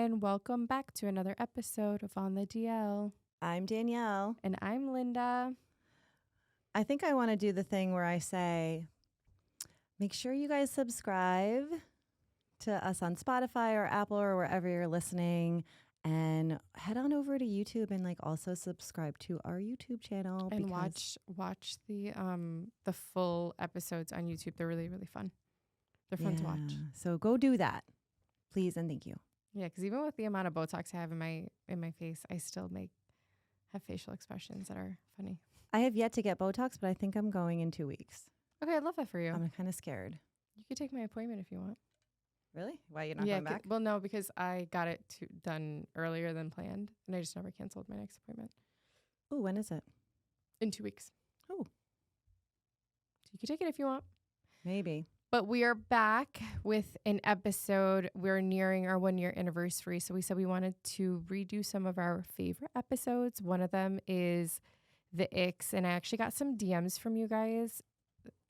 and welcome back to another episode of On the DL. I'm Danielle. And I'm Linda. I think I want to do the thing where I say, make sure you guys subscribe to us on Spotify or Apple or wherever you're listening, and head on over to YouTube and also subscribe to our YouTube channel. And watch the full episodes on YouTube. They're really, really fun. They're fun to watch. So go do that, please, and thank you. Yeah, because even with the amount of Botox I have in my face, I still have facial expressions that are funny. I have yet to get Botox, but I think I'm going in 2 weeks. Okay, I love that for you. I'm kind of scared. You could take my appointment if you want. Really? Why are you not going back? Well, no, because I got it done earlier than planned, and I just never canceled my next appointment. Oh, when is it? In 2 weeks. Oh. So you could take it if you want. Maybe. But we are back with an episode. We're nearing our 1-year anniversary, so we said we wanted to redo some of our favorite episodes. One of them is the Icks, and I actually got some DMs from you guys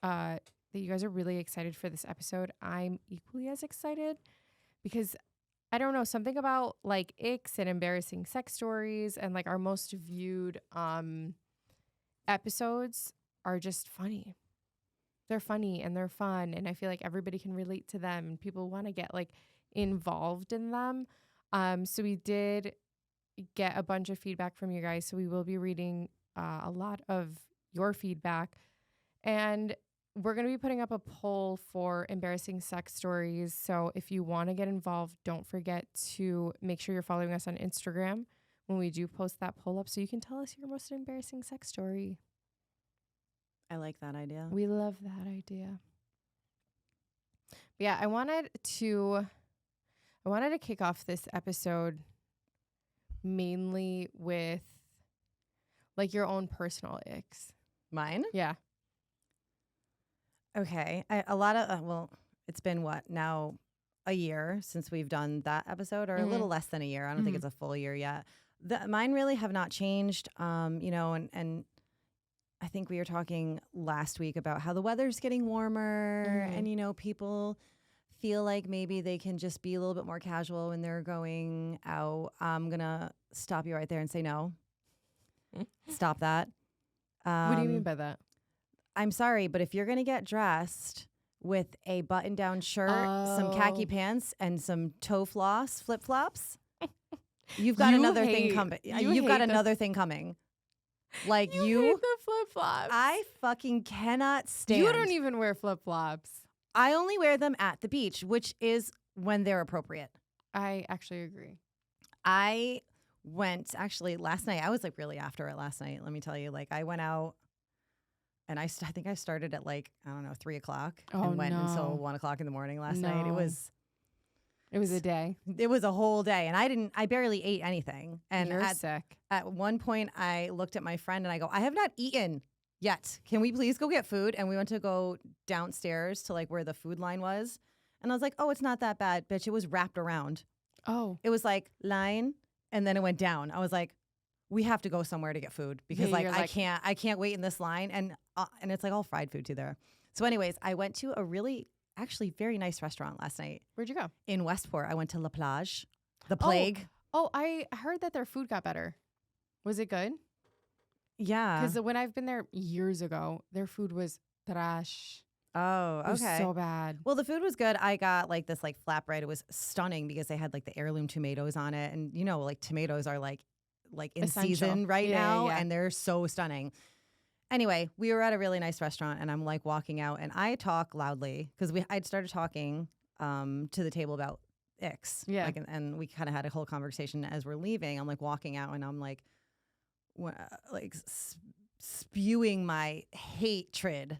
that you guys are really excited for this episode. I'm equally as excited because I don't know, something about Icks and embarrassing sex stories and our most viewed episodes are just funny. They're funny and they're fun, and I feel like everybody can relate to them and people want to get involved in them. So we did get a bunch of feedback from you guys, so we will be reading a lot of your feedback, and we're going to be putting up a poll for embarrassing sex stories. So if you want to get involved, don't forget to make sure you're following us on Instagram when we do post that poll up so you can tell us your most embarrassing sex story. I like that idea. We love that idea. But yeah, I wanted to kick off this episode mainly with your own personal icks. Mine? Yeah. Okay. It's been what now? A year since we've done that episode, or a little less than a year. I don't think it's a full year yet. Mine really have not changed. And I think we were talking last week about how the weather's getting warmer, and people feel like maybe they can just be a little bit more casual when they're going out. I'm gonna stop you right there and say no. Stop that. What do you mean by that? I'm sorry, but if you're going to get dressed with a button-down shirt, some khaki pants, and some toe floss, flip-flops, you've got another thing coming. You've got another thing coming. You hate the flip-flops. I fucking cannot stand. You don't even wear flip-flops. I only wear them at the beach, which is when they're appropriate. I actually agree. I went, actually, last night. I was really after it last night, let me tell you. I went out. And I think I started at 3 o'clock and went until 1 o'clock in the morning last night. It was a day. It was a whole day. And I barely ate anything. And you're sick. At one point I looked at my friend and I go, I have not eaten yet. Can we please go get food? And we went to go downstairs to where the food line was. And I was like, oh, it's not that bad, bitch. It was wrapped around. Oh. It was line and then it went down. I was like, we have to go somewhere to get food because I can't wait in this line, and it's all fried food too there. So anyways, I went to a really actually very nice restaurant last night. Where'd you go? In Westport. I went to La Plage, the Plague. Oh, I heard that their food got better. Was it good? Yeah. Because when I've been there years ago, their food was trash. Oh, okay. It was so bad. Well, the food was good. I got this flatbread. It was stunning because they had the heirloom tomatoes on it, and tomatoes are in essential. Season right now, and they're so stunning. Anyway, we were at a really nice restaurant, and I'm walking out, and I talk loudly because I'd started talking to the table about Icks. Yeah. And we kind of had a whole conversation as we're leaving. I'm walking out, and I'm spewing my hatred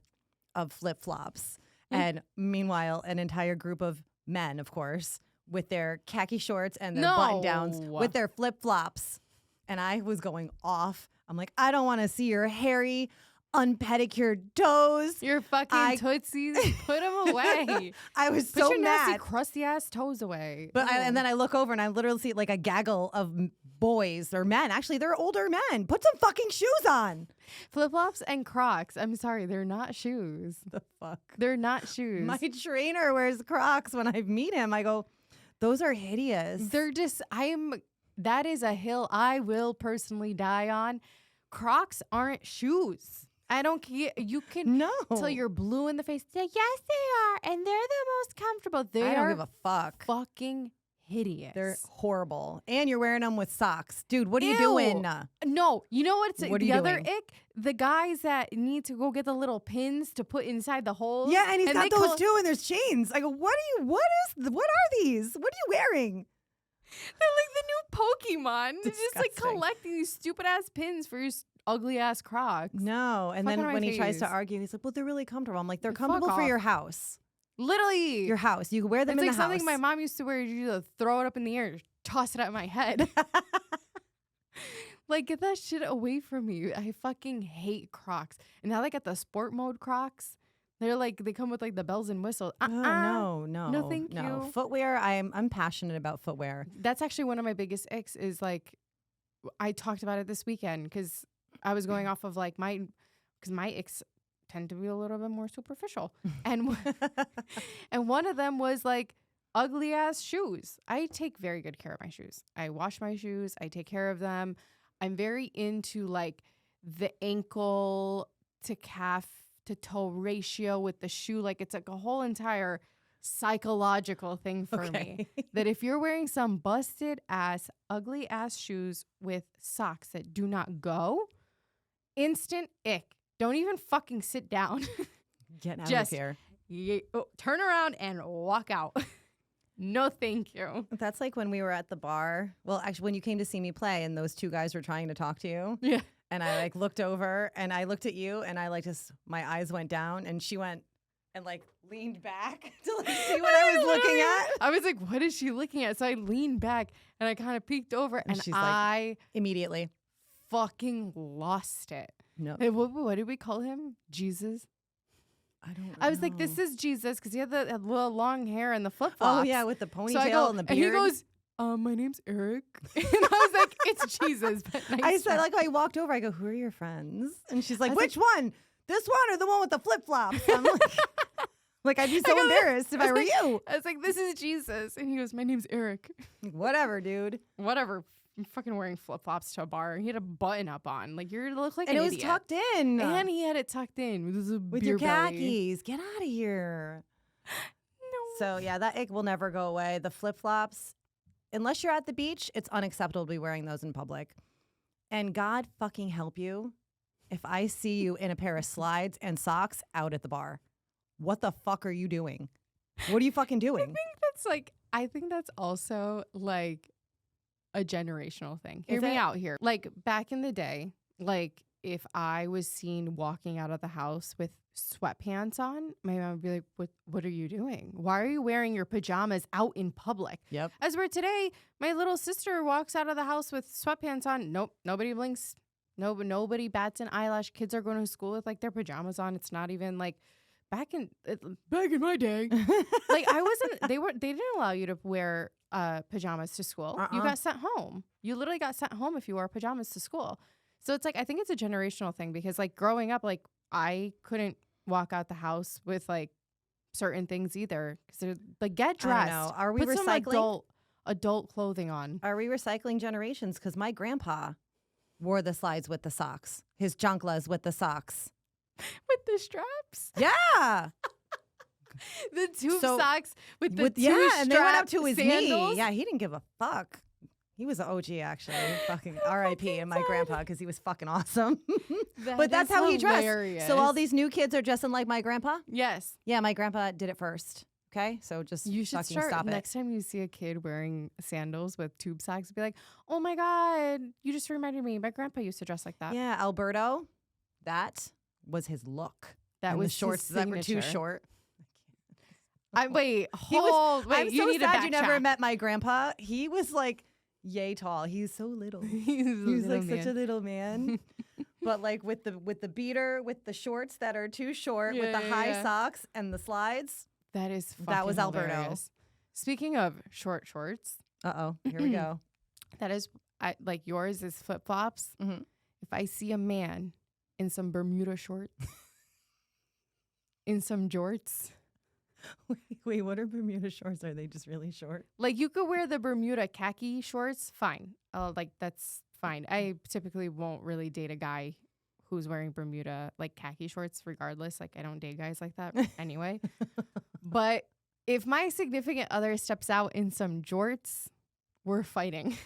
of flip-flops. And meanwhile, an entire group of men, of course, with their khaki shorts and their button-downs, with their flip-flops. And I was going off. I'm like, I don't want to see your hairy, unpedicured toes. Your fucking tootsies. Put them away. I was Put so your mad. nasty, crusty-ass toes away. But and then I look over and I literally see a gaggle of boys or men. Actually, they're older men. Put some fucking shoes on. Flip-flops and Crocs. I'm sorry, they're not shoes. The fuck? They're not shoes. My trainer wears Crocs when I meet him. I go, Those are hideous. They're just, that is a hill I will personally die on. Crocs aren't shoes. I don't care. You can till you're blue in the face. Say, yes, they are. And they're the most comfortable. I don't give a fuck. Fucking hideous. They're horrible. And you're wearing them with socks. Dude, what are you doing? No. You know what's what the other ick? The guys that need to go get the little pins to put inside the holes. Yeah, and he's got those too, and there's chains. I go, what are these? What are you wearing? They're like the new Pokemon. They're just like collecting these stupid ass pins for your ugly ass Crocs. No. And then when he tries to argue, he's like, well, they're really comfortable. I'm like, they're comfortable for your house. Literally. Your house. You can wear them in the house. It's like something my mom used to wear. You just throw it up in the air, toss it at my head. Like, get that shit away from me. I fucking hate Crocs. And now they got the sport mode Crocs. They're like, they come with like the bells and whistles. No, thank you. Footwear, I'm passionate about footwear. That's actually one of my biggest icks is like, I talked about it this weekend because I was going off of like my icks tend to be a little bit more superficial. And and one of them was like ugly ass shoes. I take very good care of my shoes. I wash my shoes. I take care of them. I'm very into like the ankle to calf to toe ratio with the shoe. Like it's like a whole entire psychological thing for me. That if you're wearing some busted ass, ugly ass shoes with socks that do not go, instant ick. Don't even fucking sit down. Get out of here. Turn around and walk out. No, thank you. That's like when we were at the bar. Well, actually, when you came to see me play and those two guys were trying to talk to you. Yeah. And I like looked over and I looked at you and I like just, my eyes went down and she went and like leaned back to like see what I was looking at. I was like, what is she looking at? So I leaned back and I kind of peeked over and she's I like, immediately fucking lost it. No. And what did we call him? Jesus? I was like, this is Jesus because he had the little long hair and the flip-flops. Oh, yeah, with the ponytail and the beard. And he goes, my name's Eric. And I was like, it's Jesus. But nice I said, like, I walked over. I go, who are your friends? And she's like, which one? This one or the one with the flip-flops? I'm like, I'd be so embarrassed if I were you. I was like, this is Jesus. And he goes, my name's Eric. Whatever, dude. Whatever. I'm fucking wearing flip-flops to a bar. He had a button up on. Like, you look like an idiot. And it was tucked in. And he had it tucked in. With your khakis. Get out of here. No. So, yeah, that ick will never go away. The flip-flops, unless you're at the beach, it's unacceptable to be wearing those in public. And God fucking help you if I see you in a pair of slides and socks out at the bar. What the fuck are you doing? What are you fucking doing? I think that's also like a generational thing. Hear me out here. Like back in the day, like if I was seen walking out of the house with sweatpants on, my mom would be like, what are you doing? Why are you wearing your pajamas out in public? Yep. As where today, my little sister walks out of the house with sweatpants on. Nope. Nobody blinks. Nobody bats an eyelash. Kids are going to school with like their pajamas on. It's not even like back in my day. Like they didn't allow you to wear pajamas to school. You got sent home. You literally got sent home if you wore pajamas to school. So it's like, I think it's a generational thing because like growing up, like I couldn't walk out the house with like certain things either. Cause they're like, get dressed. I don't know. Are we Put recycling? some adult clothing on. Are we recycling generations? Cause my grandpa wore the slides with the socks. His junklas with the socks. With the straps? Yeah. The tube socks with the and they went up to his sandals. knee. Yeah, he didn't give a fuck. He was an OG, actually. Fucking R.I.P. and my grandpa, because he was fucking awesome. But that's how he dressed. So all these new kids are dressing like my grandpa? Yes. Yeah, my grandpa did it first. Okay, so just you should fucking stop it. Next time you see a kid wearing sandals with tube socks, be like, oh my God, you just reminded me. My grandpa used to dress like that. Yeah, Alberto, that was his look. That was the shorts that were too short. Wait, I'm you so need sad to you never met my grandpa. He was like yay tall. He's so little. He was like such a little man. But like with the beater, with the shorts that are too short, with the high socks and the slides. That was Alberto. Hilarious. Speaking of short shorts. Here we go. That is like yours is flip flops. Mm-hmm. If I see a man in some Bermuda shorts, in some jorts, Wait, what are Bermuda shorts? Are they just really short? Like you could wear the Bermuda khaki shorts, fine. Like that's fine. I typically won't really date a guy who's wearing Bermuda like khaki shorts regardless. Like I don't date guys like that anyway. But if my significant other steps out in some jorts, we're fighting.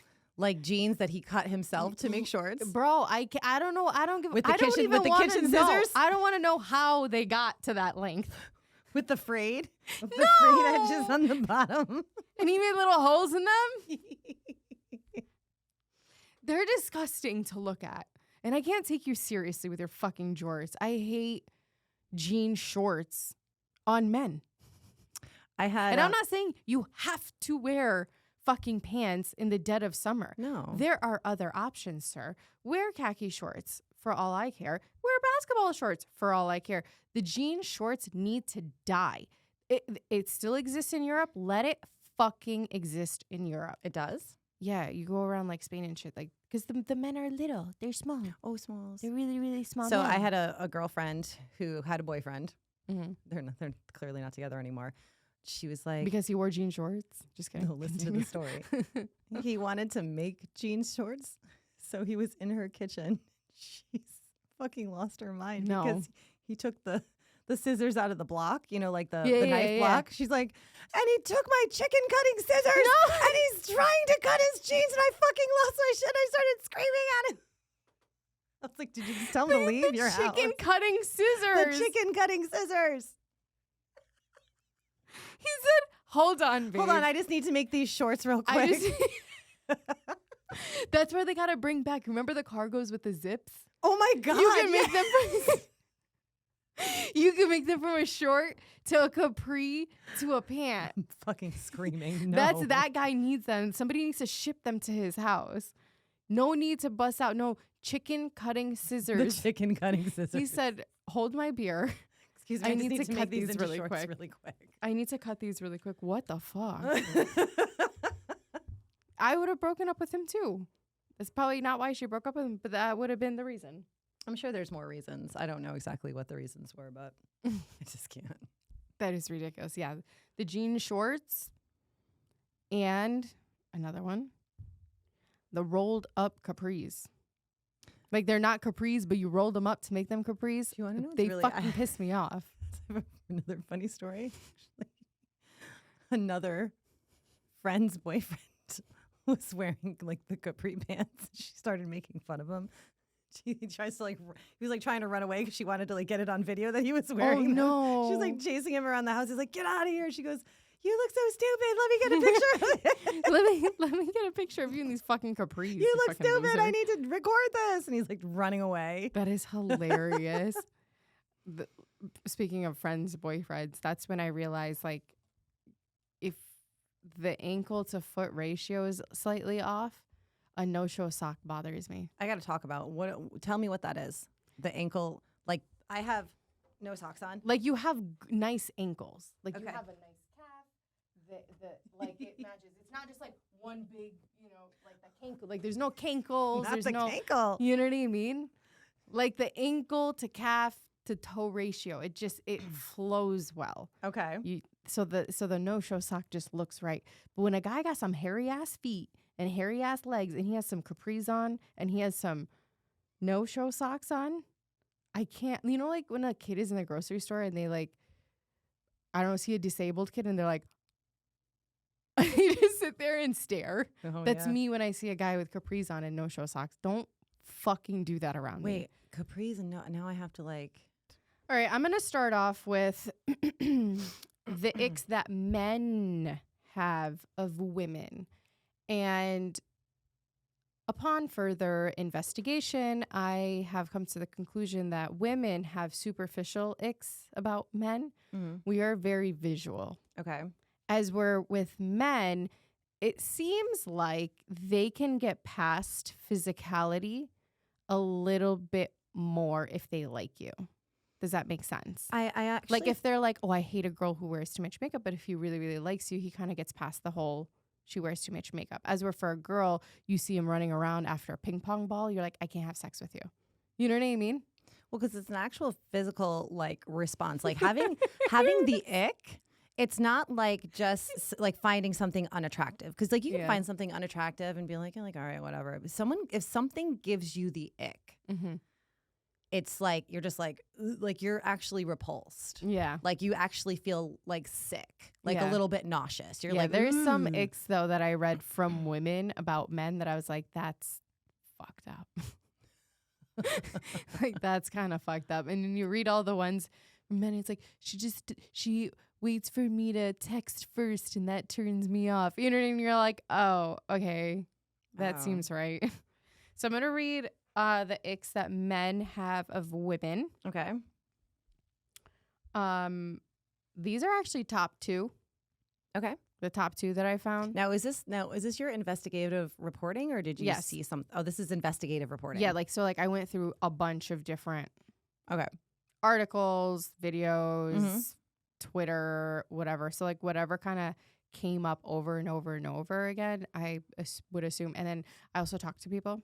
Like jeans that he cut himself to make shorts? Bro, I don't know. I don't give With the I don't kitchen- even with the wanna kitchen know. scissors? I don't want to know how they got to that length. With the frayed? With the No! frayed edges on the bottom? And he made little holes in them. They're disgusting to look at. And I can't take you seriously with your fucking jorts. I hate jean shorts on men. And I'm not saying you have to wear fucking pants in the dead of summer. No. There are other options, sir. Wear khaki shorts for all I care. Wear basketball shorts for all I care. The jean shorts need to die. It still exists in Europe. Let it fucking exist in Europe. It does? Yeah, you go around like Spain and shit, like because the men are little, they're small. Oh, smalls. They're really, really small. So men. I had a girlfriend who had a boyfriend. Mhm. They're clearly not together anymore. She was like, Because he wore jean shorts. Just kidding. no, listen to the story. He wanted to make jean shorts, so he was in her kitchen. She's fucking lost her mind No. because he took the scissors out of the block, you know, like the Yeah, knife yeah. block. She's like, and he took my chicken cutting scissors and he's trying to cut his jeans and I fucking lost my shit. I started screaming at him. I was like, did you just tell him to leave your house? Chicken cutting scissors. The chicken cutting scissors. He said, "Hold on, babe. Hold on, I just need to make these shorts real I quick. just." That's where they gotta bring back. Remember the cargos with the zips? Oh my God. You can make them. You can make them from a short to a capri to a pant. I'm fucking screaming. No. That guy needs them. Somebody needs to ship them to his house. No need to bust out no chicken cutting the scissors. chicken cutting scissors. He said, "Hold my beer. Excuse me, I I just need need to to cut make these these into really shorts quick." really quick. I need to cut these really quick." What the fuck? I would have broken up with him too. That's probably not why she broke up with him, but that would have been the reason. I'm sure there's more reasons. I don't know exactly what the reasons were, but I just can't. That is ridiculous. Yeah. The jean shorts and another one, the rolled up capris. Like they're not capris, but you rolled them up to make them capris. Do you want to know what's They really fucking piss me off. another funny story? Another friend's boyfriend was wearing like the capri pants. She started making fun of him. He tries to he was like trying to run away because she wanted to like get it on video that he was wearing them. No. She was like chasing him around the house. He's like, get out of here. She goes, you look so stupid. Let me get a picture of it. let me get a picture of you in these fucking capris. You look fucking stupid. loser. I need to record this. And he's like running away. That is hilarious. Speaking of friends, boyfriends, that's when I realized like if the ankle to foot ratio is slightly off, a no-show sock bothers me. I got to talk about tell me what that is. The ankle, like I have no socks on. Like you have nice ankles. Like you Okay. have a nice calf. The like it matches. It's not just like one big, like the cankle. Like there's no cankles. Not There's the no ankle. You know what I mean? Like the ankle to calf to toe ratio. It flows well. Okay. So the no-show sock just looks right. But when a guy got some hairy ass feet and hairy ass legs and he has some capris on and he has some no-show socks on, I can't. You know, like when a kid is in the grocery store and they like, I don't know, see a disabled kid and they're like, you just sit there and stare. Oh, That's yeah. me when I see a guy with capris on and no-show socks. Don't fucking do that around me. Wait, capris and now I have to like. All right, I'm going to start off with the icks that men have of women. And upon further investigation, I have come to the conclusion that women have superficial icks about men. We are very visual. Okay. As we're with men, it seems like they can get past physicality a little bit more if they like you. Does that make sense? I actually Like if they're like, oh, I hate a girl who wears too much makeup, but if he really, really likes you, he kind of gets past the whole she wears too much makeup. As where for a girl, you see him running around after a ping pong ball, you're like, I can't have sex with you. You know what I mean? well, because it's an actual physical like response. Like having the ick it's not like just like finding something unattractive, because like you can Yeah. find something unattractive and be like, all right, whatever. But if something gives you the ick, Mm-hmm. it's like you're just like you're actually repulsed. Yeah. Like you actually feel like sick, like a Yeah. little bit nauseous. You're Yeah, like, there's some icks though that I read from women about men that I was like, that's fucked up. Like that's kind of fucked up. And then you read all the ones from men, it's like she waits for me to text first and that turns me off. You know what I mean? You're like, oh, okay. That seems right. So I'm gonna read the icks that men have of women. Okay. These are actually top 2. Okay. The top 2 that I found. Now is this your investigative reporting, or did you Yes. see some? Oh, this is investigative reporting. Yeah, like so like I went through a bunch of different Okay. articles, videos, Mhm. Twitter, whatever. So like whatever kind of came up over and over and over again, I would assume. And then I also talked to people,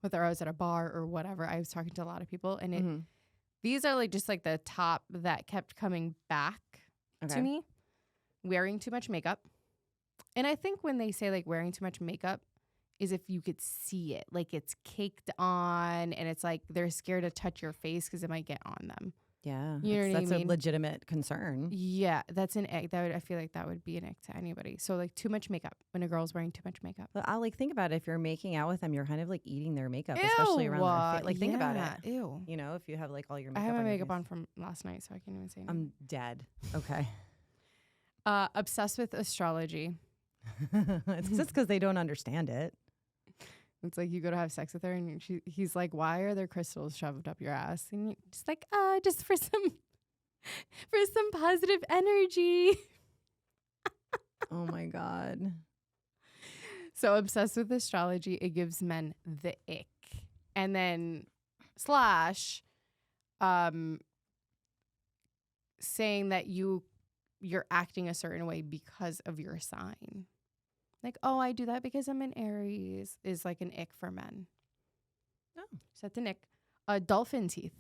whether I was at a bar or whatever. I was talking to a lot of people, and these are like just like the top that kept coming back to me. Wearing too much makeup. And I think when they say like wearing too much makeup is if you could see it, like it's caked on and it's like they're scared to touch your face because it might get on them. Yeah. You know what I that's mean? a legitimate concern. Yeah, that's an ick. I feel like that would be an ick to anybody. So like too much makeup when a girl's wearing too much makeup. But I'll like think about it. If you're making out with them, you're kind of like eating their makeup, especially around their face. Like think about it. Ew. You know, if you have like all your I makeup have my on your makeup face. on from last night, so I can't even say anything. I'm dead. Okay. Obsessed with astrology. It's just because they don't understand it. It's like you go to have sex with her and he's like, why are there crystals shoved up your ass? And you're just like, just for some positive energy. Oh my God. So obsessed with astrology, it gives men the ick. And then slash saying that you're acting a certain way because of your sign. Like, oh, I do that because I'm an Aries is like an ick for men. Oh. So that's an ick. Dolphin teeth.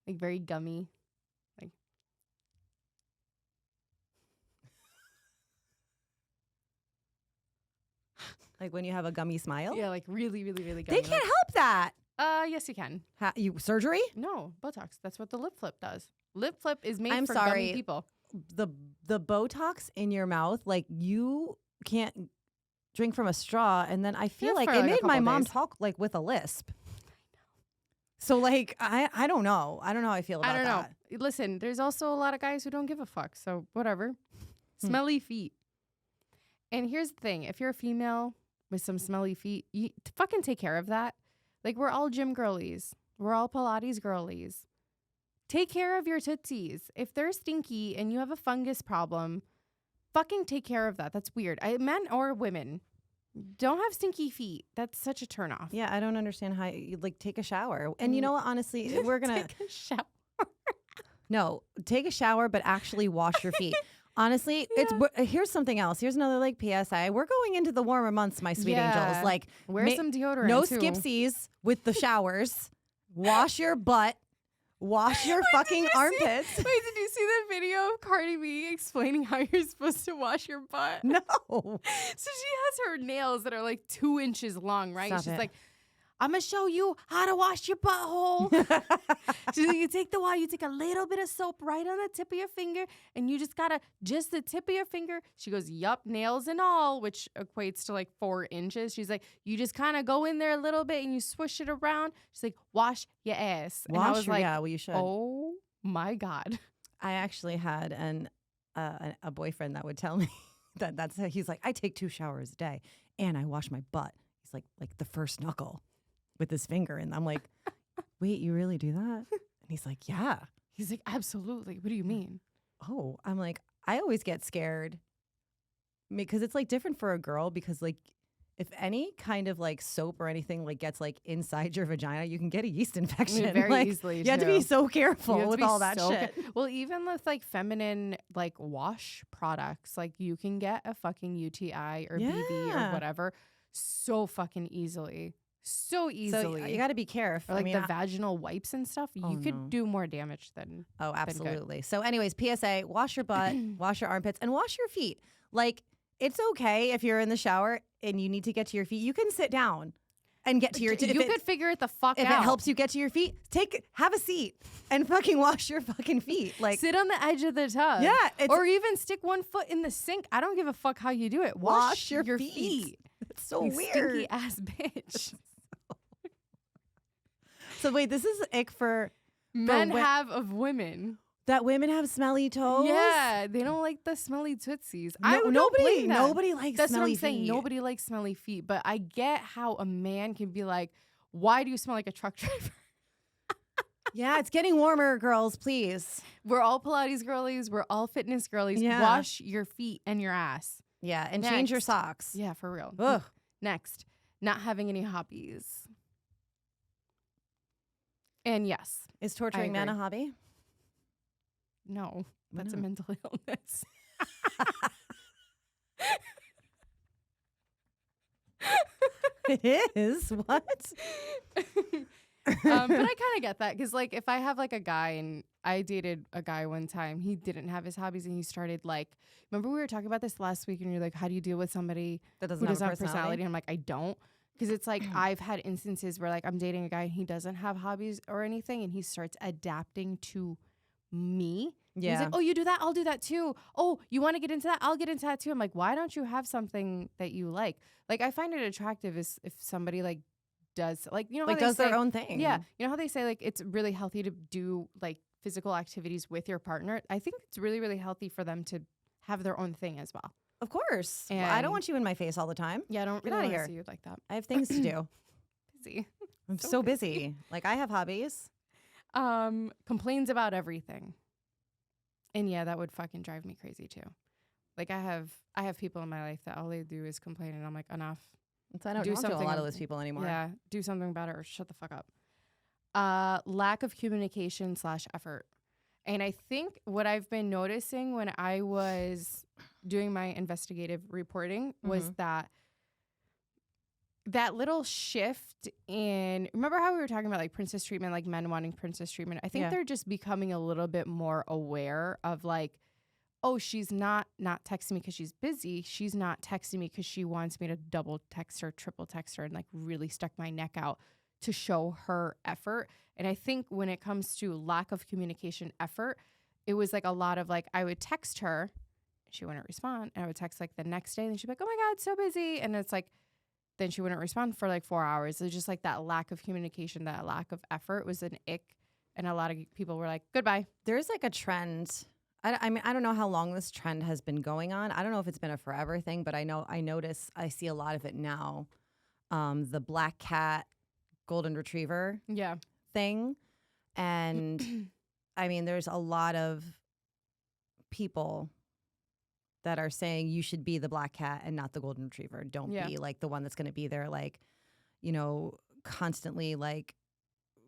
Like very gummy. Like when you have a gummy smile? Yeah, like really, really, really gummy. They can't help that. Yes, you can. You surgery? No, Botox. That's what the lip flip does. Lip flip is made I'm for sorry. gummy people. The Botox in your mouth, like you can't drink from a straw, and then I feel Yeah, like for it like a made my couple mom days. talk like with a lisp. So like I don't know. I don't know how I feel about I don't that. know. Listen, there's also a lot of guys who don't give a fuck. So whatever. Smelly feet. And here's the thing. If you're a female with some smelly feet, you fucking take care of that. Like we're all gym girlies. We're all Pilates girlies. Take care of your tootsies. If they're stinky and you have a fungus problem, fucking take care of that. That's weird. Men or women, don't have stinky feet. That's such a turnoff. Yeah, I don't understand how you like take a shower. And you know what? Honestly, we're gonna take a shower. no take a shower, but actually wash your feet. Honestly, here's something else. Here's another like PSI. We're going into the warmer months, my sweet angels. Like wear some deodorant. No too. skipsies with the showers. Wash your butt. Wash your fucking armpits. Did you see the video of Cardi B explaining how you're supposed to wash your butt? No. So she has her nails that are like 2 inches long, right? Stop She's it. like, I'm going to show you how to wash your butthole. She's like, you take the water, you take a little bit of soap right on the tip of your finger, and you just got to, just the tip of your finger. She goes, yup, nails and all, which equates to like 4 inches. She's like, you just kind of go in there a little bit and you swish it around. She's like, wash your ass. And I was like, yeah, well, you should. oh my God. I actually had a boyfriend that would tell me that's how he's like, I take 2 showers a day and I wash my butt. He's like the first knuckle with his finger. And I'm like, wait, you really do that? And he's like, yeah. He's like, absolutely. What do you mean? Oh, I'm like, I always get scared because it's like different for a girl because like if any kind of like soap or anything like gets like inside your vagina, you can get a yeast infection Very like, easily. You have to be so careful with all that shit. Well, even with like feminine like wash products, like you can get a fucking UTI or BV or whatever so fucking easily. so easily. So you got to be careful. Or like the vaginal wipes and stuff. You could do more damage than. Oh, absolutely. So anyways, PSA, wash your butt, wash your armpits, and wash your feet. Like, it's okay if you're in the shower and you need to get to your feet. You can sit down and get to your You could figure it the fuck out. If it helps you get to your feet, have a seat and fucking wash your fucking feet. Like, sit on the edge of the tub. Yeah. Or even stick one foot in the sink. I don't give a fuck how you do it. Wash your feet. It's so you weird. Stinky ass bitch. So wait, this is ick for men have of women. That women have smelly toes? Yeah, they don't like the smelly tootsies. Nobody likes That's smelly what I'm saying. feet. Nobody likes smelly feet, but I get how a man can be like, why do you smell like a truck driver? Yeah, it's getting warmer, girls, please. We're all Pilates girlies. We're all fitness girlies. Yeah. Wash your feet and your ass. Yeah, and change your Next. socks. Yeah, for real. Ugh. Next, not having any hobbies. And yes. Is torturing men a hobby? No, Why that's a not? mental illness. It is? What? But I kind of get that because, like, if I have like a guy and I dated a guy one time, he didn't have his hobbies and he started like, remember we were talking about this last week and you're like, how do you deal with somebody That who doesn't have personality? And I'm like, I don't. Because it's like I've had instances where like I'm dating a guy and he doesn't have hobbies or anything and he starts adapting to me. Yeah. He's like, oh, you do that? I'll do that too. Oh, you want to get into that? I'll get into that too. I'm like, why don't you have something that you like? Like, I find it attractive if somebody like does, like, you know, Like, how they does say, their own thing. Yeah. You know how they say like it's really healthy to do like physical activities with your partner? I think it's really, really healthy for them to have their own thing as well. Of course. Well, I don't And- want you in my face all the time. Yeah, I don't Get really outta wanna here. see you like that. I have things to do. Busy. I'm so busy. Like, I have hobbies. Complains about everything. And yeah, that would fucking drive me crazy too. Like I have people in my life that all they do is complain and I'm like, enough. So I don't Do talk to a something lot of ab- those people anymore. Yeah, do something about it or shut the fuck up. Lack of communication / effort. And I think what I've been noticing when I was doing my investigative reporting was that little shift in, remember how we were talking about like princess treatment, like men wanting princess treatment? I think Yeah. they're just becoming a little bit more aware of like, oh, she's not texting me because she's busy. She's not texting me because she wants me to double text her, triple text her, and like really stuck my neck out to show her effort. And I think when it comes to lack of communication effort, it was like a lot of like, I would text her, she wouldn't respond. And I would text like the next day and she'd be like, oh my God, so busy. And it's like, then she wouldn't respond for like 4 hours. It was just like that lack of communication, that lack of effort was an ick. And a lot of people were like, goodbye. There's like a trend. I mean, I don't know how long this trend has been going on. I don't know if it's been a forever thing, but I see a lot of it now. The black cat, golden retriever Yeah. thing. And I mean, there's a lot of people that are saying you should be the black cat and not the golden retriever. Don't Yeah. be like the one that's going to be there, like, you know, constantly like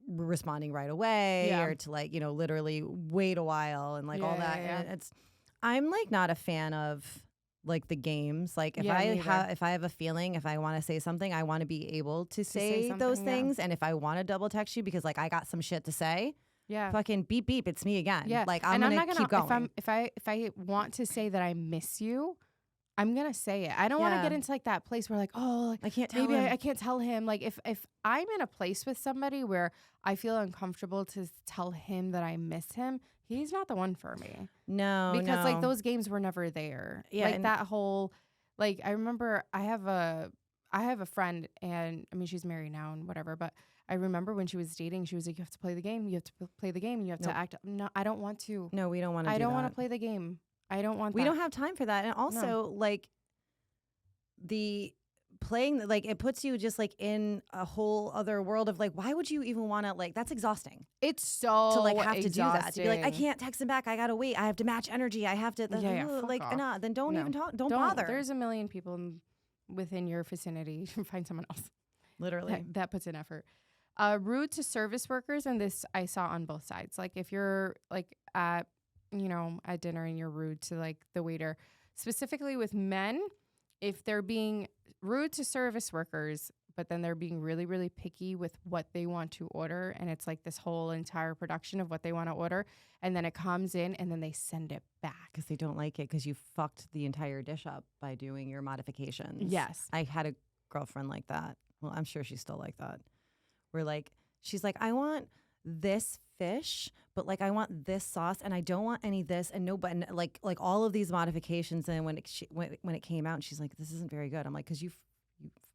responding right away Yeah. or to like, you know, literally wait a while and like all Yeah, that. yeah, And I'm like not a fan of like the games. Like if Yeah, me either. if I have a feeling, if I want to say something, I want to be able to say say those something, yeah. things. And if I want to double text you because like I got some shit to say, Yeah. fucking beep beep, it's me again. Yeah. Like And I'm not gonna keep going. If I want to say that I miss you, I'm gonna say it. I don't want to Yeah. get into like that place where like, oh, I can't tell maybe him. I can't tell him. Like if I'm in a place with somebody where I feel uncomfortable to tell him that I miss him, he's not the one for me. No, Because like no. those games were never there. Yeah, Like and- that whole, like I remember I have a friend and I mean she's married now and whatever, but I remember when she was dating, she was like, you have to play the game. You have to play the game. You have Nope. to act. No, I don't want to. No, we don't want to. I don't want that. to play the game. I don't want We that. don't have time for that. And also, like, the playing, like, it puts you just like in a whole other world of like, why would you even want to, like, that's exhausting It's so to like have to do that. To be like, I exhausting. can't text him back. I got to wait. I have to match energy. I have to, Yeah, fuck like, off. nah, then don't No. even talk. Don't bother. There's a million people within your vicinity. Find someone else. Literally. That puts in effort. Rude to service workers, and this I saw on both sides. Like if you're like at dinner and you're rude to like the waiter, specifically with men, if they're being rude to service workers, but then they're being really, really picky with what they want to order. And it's like this whole entire production of what they want to order. And then it comes in and then they send it back. Because they don't like it because you fucked the entire dish up by doing your modifications. Yes. I had a girlfriend like that. Well, I'm sure she's still like that. Where like, she's like, I want this fish, but like I want this sauce and I don't want any this and no button, like all of these modifications. And when it came out, and she's like, this isn't very good. I'm like, because you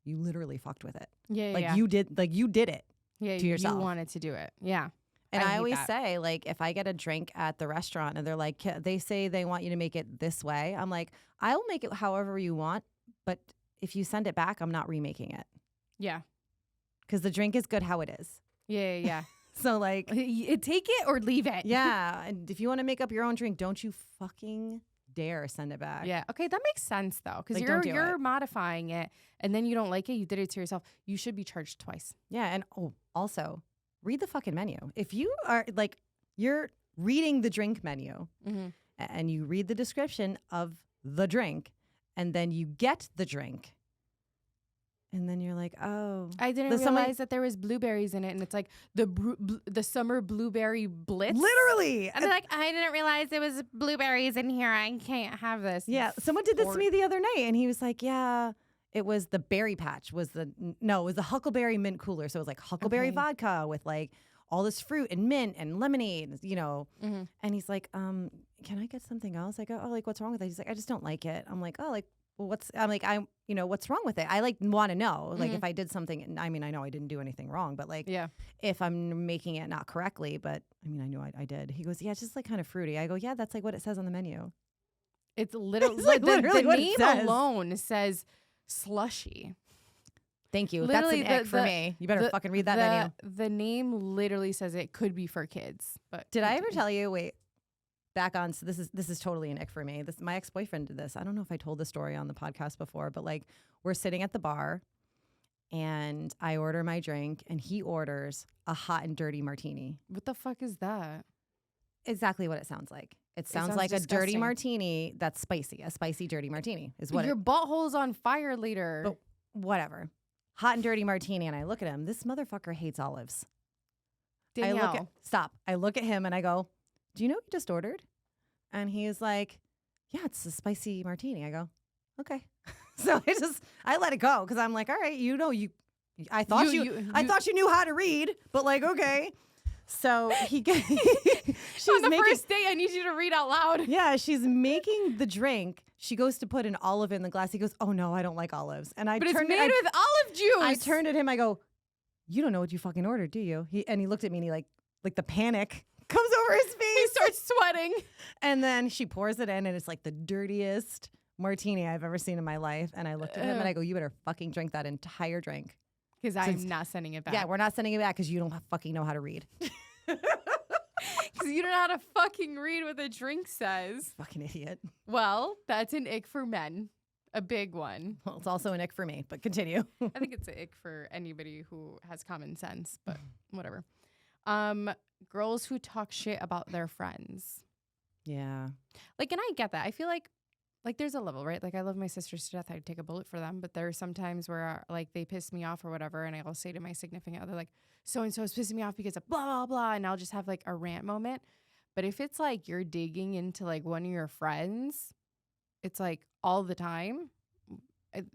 literally fucked with it. Yeah. You did it. Yeah. To yourself. You wanted to do it. Yeah. And I always say, like, if I get a drink at the restaurant and they're like, they say they want you to make it this way, I'm like, I will make it however you want, but if you send it back, I'm not remaking it. Yeah. Because the drink is good how it is. Yeah. So, like, take it or leave it. Yeah. And if you want to make up your own drink, don't you fucking dare send it back. Yeah. Okay, that makes sense, though, because Like, you're modifying it, and then you don't like it. You did it to yourself. You should be charged twice. Yeah. And also, read the fucking menu. If you are, like, you're reading the drink menu and you read the description of the drink, and then you get the drink, and then you're like, oh. I didn't realize that there was blueberries in it, and it's like the summer blueberry blitz. Literally. And they're like, I didn't realize there was blueberries in here. I can't have this. Yeah. Someone did this to me the other night, and he was like, yeah. It was the berry patch. It was the Huckleberry mint cooler. So it was like Huckleberry vodka with like all this fruit and mint and lemonade, you know. And he's like, can I get something else? I go, oh, like, what's wrong with it? He's like, I just don't like it. I'm like, oh, like, well, what's wrong with it? I like want to know, like, if I did something. I mean, I know I didn't do anything wrong, but like, if I'm making it not correctly, but I mean, I knew I did. He goes, yeah, it's just like kind of fruity. I go, yeah, that's like what it says on the menu. It's literally, it's like the name alone says slushy. Thank you. Literally, that's an ick for me. You better fucking read that menu. The name literally says it could be for kids. But did I ever tell you? Wait, back on. So this is totally an ick for me. My ex-boyfriend did this. I don't know if I told the story on the podcast before, but like we're sitting at the bar, and I order my drink, and he orders a hot and dirty martini. What the fuck is that? Exactly what it sounds like. It sounds like disgusting. A dirty martini that's spicy. A spicy dirty martini is what your butthole's on fire later. But whatever. Hot and dirty martini. And I look at him. This motherfucker hates olives. Danielle. I look at him and I go, do you know what you just ordered? And he's like, yeah, it's a spicy martini. I go, okay. So I let it go because I'm like, all right, I thought you knew how to read, but like, okay. So she's on the first date, I need you to read out loud. Yeah, she's making the drink. She goes to put an olive in the glass. He goes, oh no, I don't like olives. And but it's made with olive juice. I turned at him. I go, you don't know what you fucking ordered, do you? He looked at me and he like the panic comes over his face. He starts sweating. And then she pours it in, and it's like the dirtiest martini I've ever seen in my life. And I looked at him and I go, you better fucking drink that entire drink. Because I'm not sending it back. Yeah, we're not sending it back because you don't fucking know how to read. Because you don't know how to fucking read what the drink says. Fucking idiot. Well, that's an ick for men. A big one. Well, it's also an ick for me, but continue. I think it's an ick for anybody who has common sense, but whatever. Girls who talk shit about their friends. Yeah. Like, and I get that. I feel like there's a level, right? Like, I love my sisters to death. I'd take a bullet for them. But there are some times where, like, they piss me off or whatever. And I'll say to my significant other, like, so-and-so is pissing me off because of blah, blah, blah. And I'll just have, like, a rant moment. But if it's, like, you're digging into, like, one of your friends, it's, like, all the time,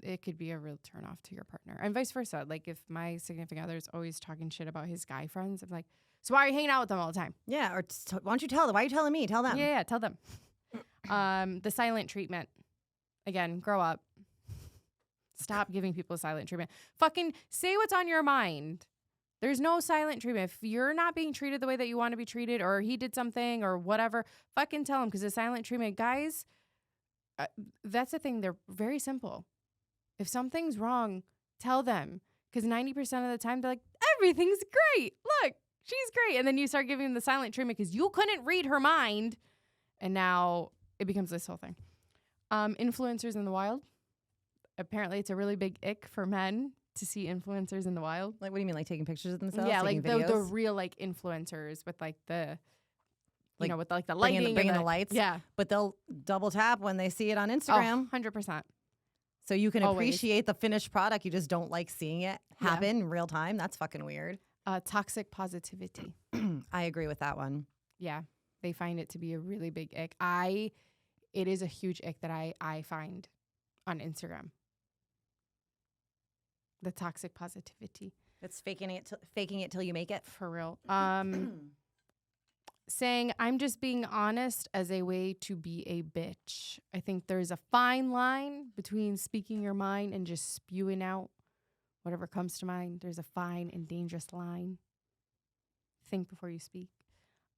it could be a real turnoff to your partner. And vice versa. Like, if my significant other is always talking shit about his guy friends, I'm like, so why are you hanging out with them all the time? Yeah, or why don't you tell them? Why are you telling me? Tell them. Yeah, tell them. The silent treatment. Again, grow up. Stop giving people silent treatment. Fucking say what's on your mind. There's no silent treatment. If you're not being treated the way that you want to be treated, or he did something or whatever, fucking tell him. Because the silent treatment, guys, that's the thing. They're very simple. If something's wrong, tell them. Because 90% of the time, they're like, everything's great. Look, she's great. And then you start giving them the silent treatment because you couldn't read her mind. And now it becomes this whole thing. Influencers in the wild. Apparently, it's a really big ick for men to see influencers in the wild. Like, what do you mean? Like taking pictures of themselves? Yeah, like the real like influencers with like the, like, with like the lighting. Bringing the lights. Yeah. But they'll double tap when they see it on Instagram. Oh, 100%. So you can Always. appreciate the finished product. You just don't like seeing it happen in real time. That's fucking weird. Toxic positivity. I agree with that one. Yeah. They find it to be a really big ick. It is a huge ick that I find on Instagram. The toxic positivity. It's faking it till you make it. For real. Saying, I'm just being honest as a way to be a bitch. I think there's a fine line between speaking your mind and just spewing out whatever comes to mind. There's a fine and dangerous line. Think before you speak.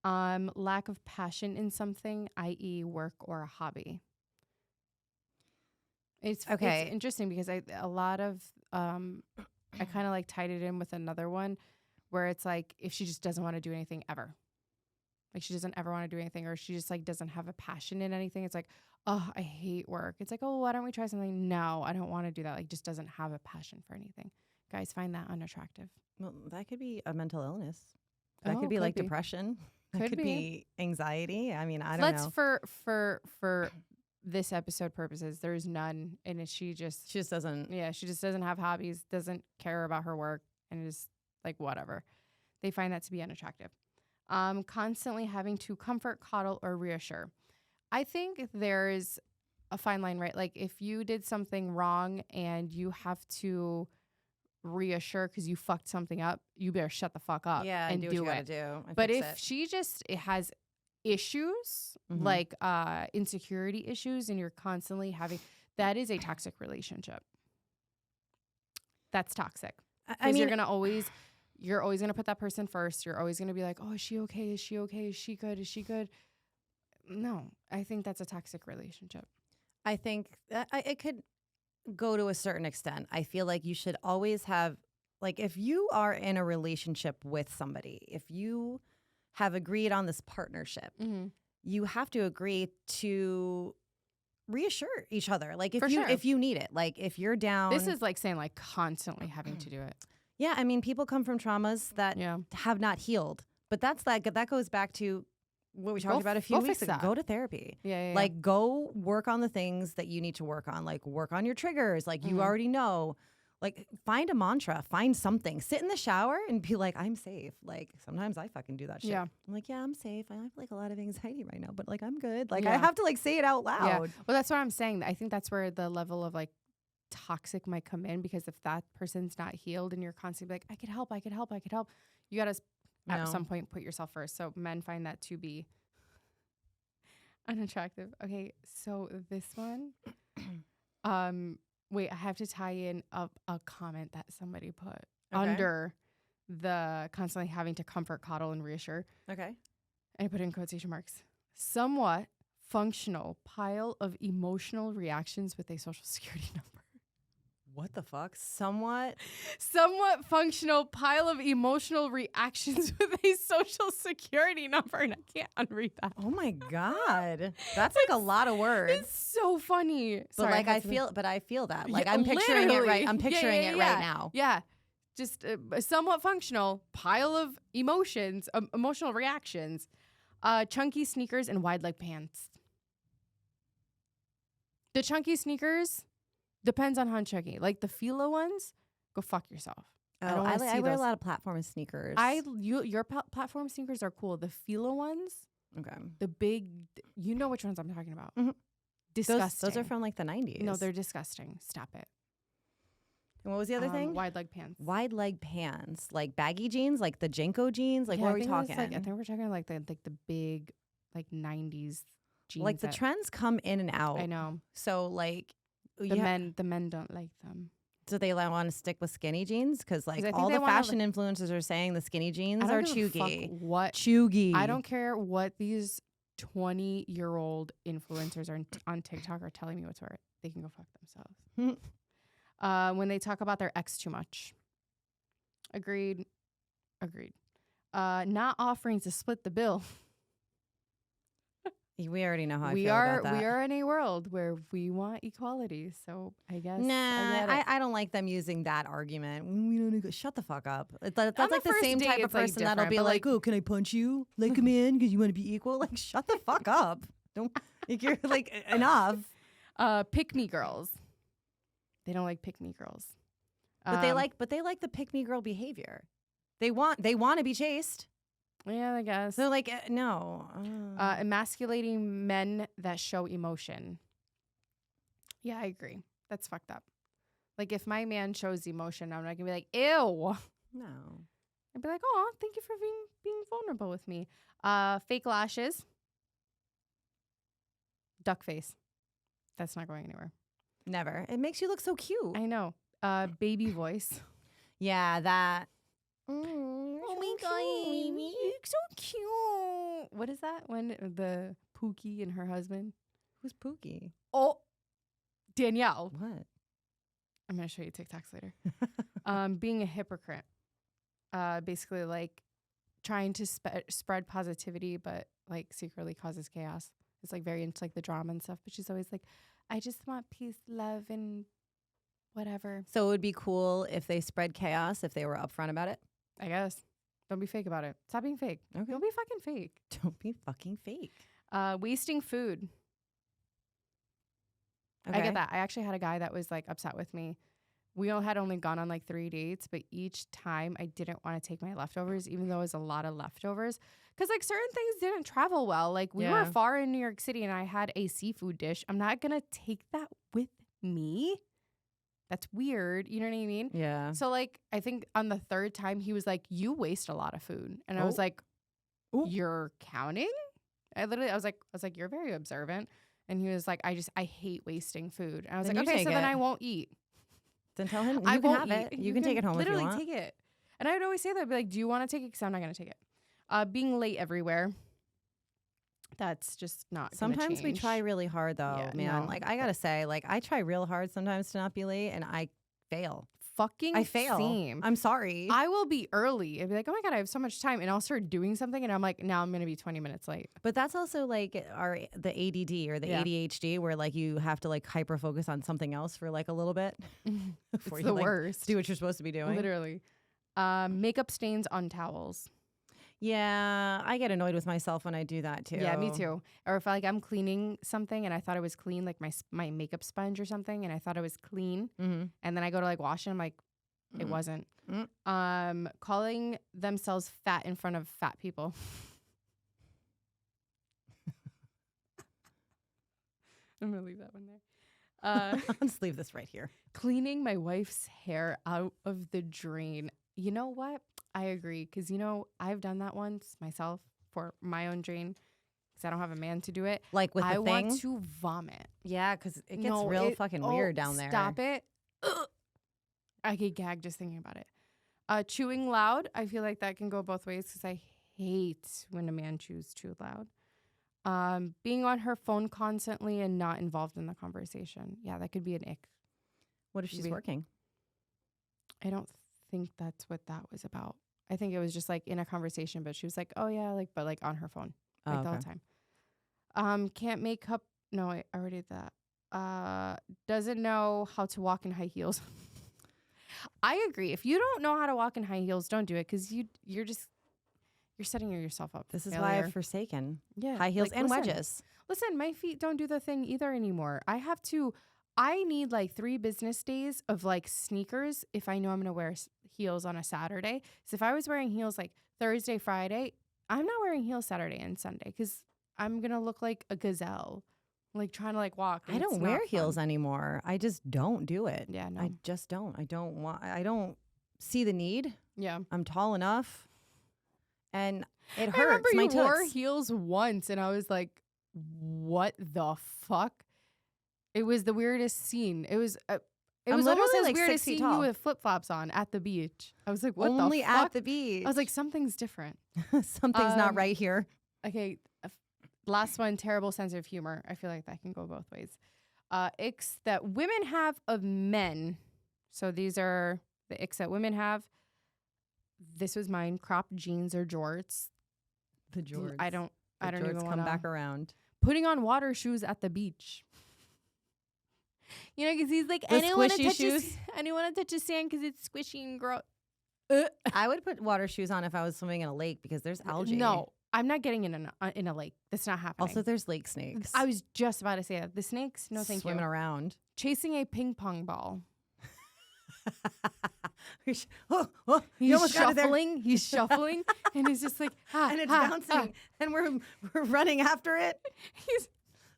Lack of passion in something, i.e. work or a hobby. It's interesting because I kind of like tied it in with another one where it's like if she just doesn't want to do anything ever. Like she doesn't ever want to do anything, or she just like doesn't have a passion in anything. It's like, oh, I hate work. It's like, oh, why don't we try something? No, I don't want to do that. Like just doesn't have a passion for anything. Guys find that unattractive. Well, that could be a mental illness. That could be like depression. That could be anxiety. I mean, I don't know. For this episode purposes, there's none, and she just doesn't. Yeah, she just doesn't have hobbies, doesn't care about her work, and is like whatever. They find that to be unattractive. Constantly having to comfort, coddle, or reassure. I think there's a fine line, right? Like if you did something wrong and you have to reassure because you fucked something up, you better shut the fuck up and do what you do. But if she just has issues, like insecurity issues, and you're constantly having, that is a toxic relationship. That's toxic. Because you're always going to put that person first. You're always going to be like, oh, is she okay? Is she okay? Is she good? Is she good? No, I think that's a toxic relationship. I think it could go to a certain extent. I feel like you should always have, like, if you are in a relationship with somebody, if you have agreed on this partnership, you have to agree to reassure each other. Like if you need it, like if you're down. This is like saying like constantly having to do it. Yeah, I mean, people come from traumas that have not healed. But that goes back to what we talked about a few weeks ago. Go to therapy. Yeah. Like, go work on the things that you need to work on. Like, work on your triggers. Like, you already know. Like, find a mantra. Find something. Sit in the shower and be like, I'm safe. Like, sometimes I fucking do that shit. Yeah. I'm like, yeah, I'm safe. I have, like, a lot of anxiety right now. But, like, I'm good. Like, I have to, like, say it out loud. Yeah. Well, that's what I'm saying. I think that's where the level of, like, toxic might come in, because if that person's not healed and you're constantly like, I could help, you gotta at some point put yourself first. So men find that to be unattractive. Okay, so this one, wait, I have to tie in a comment that somebody put under the constantly having to comfort, coddle, and reassure. Okay. And I put in quotation marks. Somewhat functional pile of emotional reactions with a social security number. What the fuck? Somewhat functional pile of emotional reactions with a social security number. And I can't unread that. Oh my God. That's like a lot of words. It's so funny. But sorry, like I feel that. Like I'm picturing it right. I'm picturing it right now. Yeah. Just a somewhat functional pile of emotions, emotional reactions, chunky sneakers and wide leg pants. The chunky sneakers depends on how chunky. Like the Fila ones, go fuck yourself. Oh, I wear a lot of platform sneakers. Your platform sneakers are cool. The Fila ones, okay. The big, you know which ones I'm talking about. Mm-hmm. Disgusting. Those are from like the 90s. No, they're disgusting. Stop it. And what was the other thing? Wide leg pants. Wide leg pants, like baggy jeans, like the Jenko jeans. Like, what are we talking? I think we're talking like the big, like 90s jeans. Like the trends come in and out. I know. So like the men don't like them. Do they want to stick with skinny jeans? Because like all the fashion influencers are saying the skinny jeans are chuggy. What chuggy? I don't care what these 20-year-old influencers are on TikTok are telling me what to wear. They can go fuck themselves. When they talk about their ex too much. Agreed. Not offering to split the bill. We already know how I feel about that. We are in a world where we want equality, so I guess. Nah, I don't like them using that argument. Shut the fuck up. That's like the same type of person that'll be like, "Oh, can I punch you like a man because you want to be equal?" Like, shut the fuck up. Don't. You're like enough. Pick me girls. They don't like pick me girls. But they like the pick me girl behavior. They want to be chased. Yeah, I guess. So like no. Emasculating men that show emotion. Yeah, I agree. That's fucked up. Like if my man shows emotion, I'm not gonna be like, ew. No. I'd be like, oh, thank you for being vulnerable with me. Fake lashes. Duck face. That's not going anywhere. Never. It makes you look so cute. I know. Baby voice. Yeah, that. Oh my god, you're so cute. What is that? When the Pookie and her husband? Who's Pookie? Oh, Danielle. What? I'm gonna show you TikToks later. Being a hypocrite. Basically like trying to spread positivity, but like secretly causes chaos. It's like very into like the drama and stuff, but she's always like, I just want peace, love, and whatever. So it would be cool if they spread chaos if they were upfront about it. I guess. Don't be fake about it. Stop being fake. Okay. Don't be fucking fake. Don't be fucking fake. Wasting food. Okay. I get that. I actually had a guy that was like upset with me. We all had only gone on like 3 dates, but each time I didn't want to take my leftovers, even though it was a lot of leftovers. Because like certain things didn't travel well. Like we were far in New York City and I had a seafood dish. I'm not going to take that with me. That's weird. You know what I mean? Yeah. So like I think on the 3rd time he was like, you waste a lot of food. And I was like, you're counting? I was like, you're very observant. And he was like, I hate wasting food. And I was Then like, okay, so then I won't eat. Then tell him I you can won't have eat. it. You can take it home if you want. Literally take it. And I would always say that. I'd be like, do you want to take it? Because I'm not going to take it. Being late everywhere. That's just not Sometimes we try really hard though, Yeah, man. no. Like I gotta say, like I try real hard sometimes to not be late and I fail. I fail. Same. I'm sorry. I will be early. I'd be like, oh my God, I have so much time. And I'll start doing something and I'm like, now I'm going to be 20 minutes late. But that's also like the ADD or the ADHD where like you have to like hyper focus on something else for like a little bit before It's you the like, worst. do what you're supposed to be doing. Literally. Makeup stains on towels. Yeah, I get annoyed with myself when I do that too. Yeah, me too. Or if like I'm cleaning something and I thought it was clean, like my makeup sponge or something, and I thought it was clean, Mm-hmm. and then I go to like wash it, I'm like, it wasn't. Calling themselves fat in front of fat people. I'm gonna leave that one there. Let's leave this right here. Cleaning my wife's hair out of the drain. You know what? I agree. Because, I've done that once myself for my own drain because I don't have a man to do it. Like with the thing? I want to vomit. Yeah, because it gets real fucking weird down there. Stop it. Ugh. I get gagged just thinking about it. Chewing loud. I feel like that can go both ways because I hate when a man chews too loud. Being on her phone constantly and not involved in the conversation. Yeah, that could be an ick. What if she's working? I don't think that's what that was about. I think it was just like in a conversation, but she was like, oh yeah, like, but like on her phone the whole time. Can't make up. No, I already did that. Doesn't know how to walk in high heels. I agree. If you don't know how to walk in high heels, don't do it because you're setting yourself up. This is failure. why I've forsaken high heels like, and listen, wedges. Listen, my feet don't do the thing either anymore. I need like 3 business days of like sneakers if I know I'm going to wear heels on a Saturday. So if I was wearing heels like Thursday, Friday, I'm not wearing heels Saturday and Sunday because I'm going to look like a gazelle, like trying to like walk. I don't wear heels anymore. I just don't do it. Yeah, no. I just don't. I don't see the need. Yeah. I'm tall enough and it hurts. I remember my you wore toots. heels once and I was like, what the fuck? It was the weirdest scene. It was almost as like weird 6 as feet seeing you tall. with flip-flops on at the beach. I was like, what Only the fuck? at the beach. I was like, something's different. Something's not right here. Okay, last one, terrible sense of humor. I feel like that can go both ways. Icks that women have of men. So these are the icks that women have. This was mine. Cropped jeans or jorts. The jorts. I don't even jorts want come back around. Putting on water shoes at the beach. Because he's like, I don't want to touch shoes. I don't want to touch the sand because it's squishy and gross. I would put water shoes on if I was swimming in a lake because there's algae. No, I'm not getting in a lake. That's not happening. Also, there's lake snakes. I was just about to say that. The snakes, no thank you. Swimming around. Chasing a ping pong ball. He's He's shuffling. He's shuffling, and he's just like, and it's bouncing, and we're running after it. He's.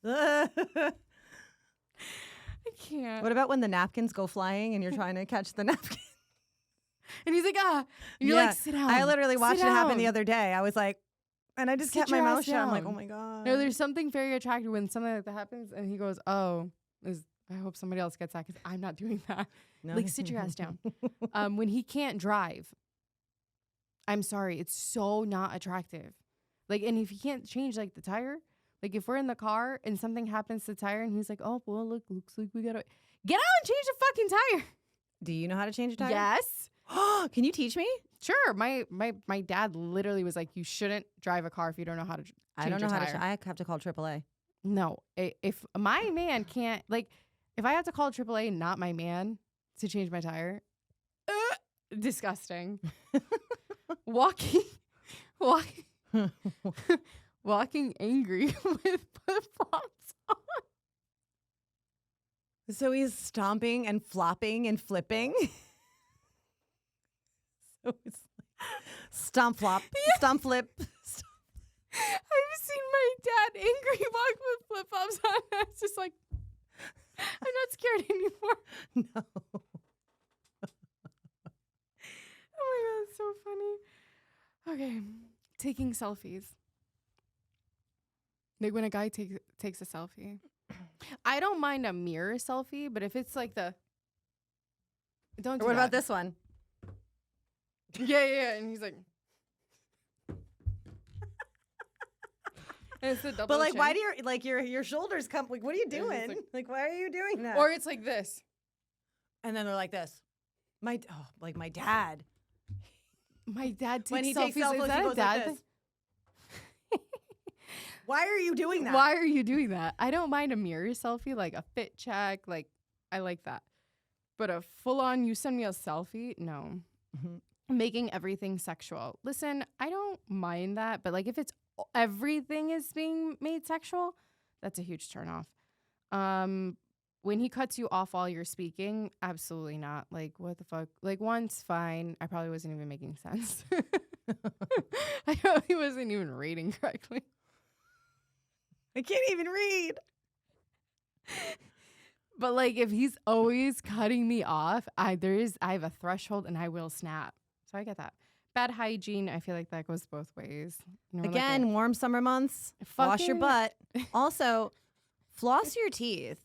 I can't. What about when the napkins go flying and you're trying to catch the napkin? And he's like, And you're like, sit down. I literally watched it happen the down. other day. I was like, and I just kept my mouth shut. I'm like, oh my God. No, there's something very attractive when something like that happens, and he goes, I hope somebody else gets that because I'm not doing that. No. Like, sit your ass down. When he can't drive, I'm sorry, it's so not attractive. Like, and if he can't change like the tire, like if we're in the car and something happens to the tire, and he's like, oh, well, looks like we gotta get out and change the fucking tire. Do you know how to change a tire? Yes. Can you teach me? Sure. My dad literally was like, you shouldn't drive a car if you don't know how to change I don't know how tire. to. I have to call AAA. No, if my man can't, like, if I have to call AAA, not my man, to change my tire, disgusting. walking angry with flip-flops on. So he's stomping and flopping and flipping. So it's like stomp flop, stomp flip. I've seen my dad angry walk with flip-flops on. It's just like, I'm not scared anymore. No. Oh my God, it's so funny. Okay, taking selfies. Like when a guy takes a selfie. I don't mind a mirror selfie, but if it's like the... Don't do What that. about this one? Yeah, and he's like... And it's the double But like, chin. why do your shoulders come? Like, what are you doing? Like, why are you doing that? Or it's like this. And then they're like this. My dad. My dad takes When he selfies. takes selfies, Is he that a goes dad like thing? this. Why are you doing that? Why are you doing that? I don't mind a mirror selfie, like a fit check. Like, I like that. But a full-on, you send me a selfie? No. Mm-hmm. Making everything sexual. Listen, I don't mind that. But like if it's everything is being made sexual, that's a huge turnoff. When he cuts you off while you're speaking, absolutely not. Like, what the fuck? Like, once, fine. I probably wasn't even making sense. I probably wasn't even reading correctly. I can't even read. But like, if he's always cutting me off, I have a threshold and I will snap. So I get that. Bad hygiene, I feel like that goes both ways. You know, Again, like warm summer months. Wash your butt. Also, floss your teeth.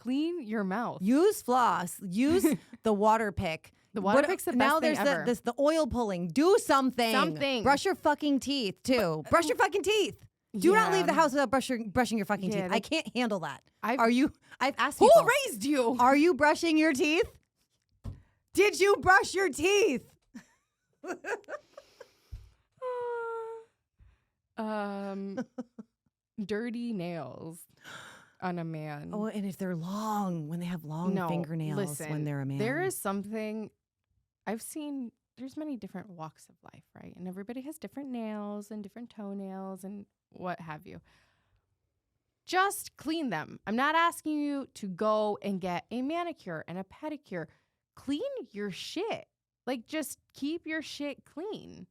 clean your mouth. Use floss. Use the water pick. The water pick's the best now thing there's ever. the oil pulling. Do something. Something. Brush your fucking teeth too. Brush your fucking teeth. Do not leave the house without brushing your fucking teeth. I can't handle that. I've asked Who people. raised you? Are you brushing your teeth? Did you brush your teeth? Dirty nails on a man. Oh, and if they're long, when they have long fingernails when they're a man. There is something I've seen. There's many different walks of life, right? And everybody has different nails and different toenails and what have you. Just clean them. I'm not asking you to go and get a manicure and a pedicure. Clean your shit. Like, just keep your shit clean.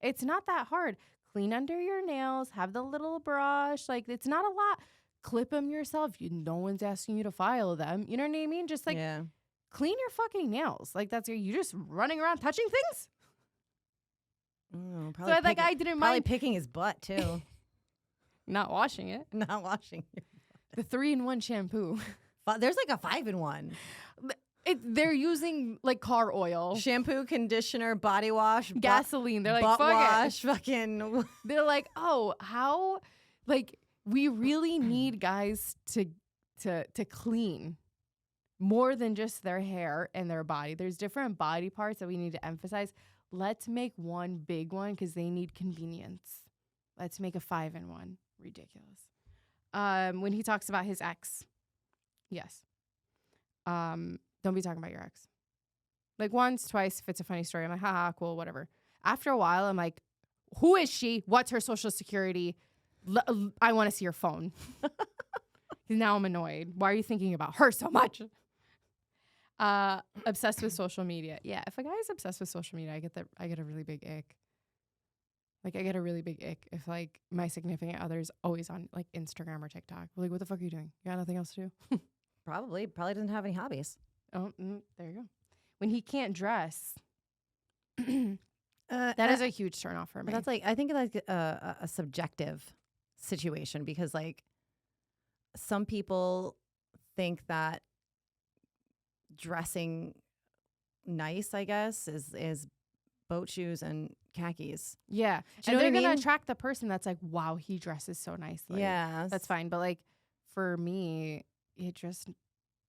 It's not that hard. Clean under your nails. Have the little brush. Like, it's not a lot. Clip them yourself. No one's asking you to file them. You know what I mean? Just like, clean your fucking nails. Like, you just running around touching things? Probably so that guy didn't mind. Probably picking his butt, too. Not washing it. Not washing your butt. The 3-in-1 shampoo. There's like a 5-in-1. They're using like car oil, shampoo, conditioner, body wash, gasoline. They're like, butt fuck wash, it. fucking. They're like, oh, how? Like, we really need guys to clean more than just their hair and their body. There's different body parts that we need to emphasize. Let's make one big one because they need convenience. Let's make a 5-in-1. Ridiculous. When he talks about his ex, yes. Don't be talking about your ex. Like once, twice, if it's a funny story, I'm like, haha, cool, whatever. After a while, I'm like, who is she? What's her social security? I want to see her phone. Now I'm annoyed. Why are you thinking about her so much? Obsessed with social media. Yeah, if a guy is obsessed with social media, I get a really big ick. Like I get a really big ick if like my significant other's always on like Instagram or TikTok. Like, what the fuck are you doing? You got nothing else to do? Probably doesn't have any hobbies. Oh, there you go. When he can't dress, That that is a huge turnoff for me. That's like, I think like a subjective situation, because like some people think that dressing nice, I guess, is boat shoes and khakis. Yeah. Do you know And they're what I going mean? to attract the person that's like, wow, he dresses so nicely. Yes. That's fine. But like for me, it just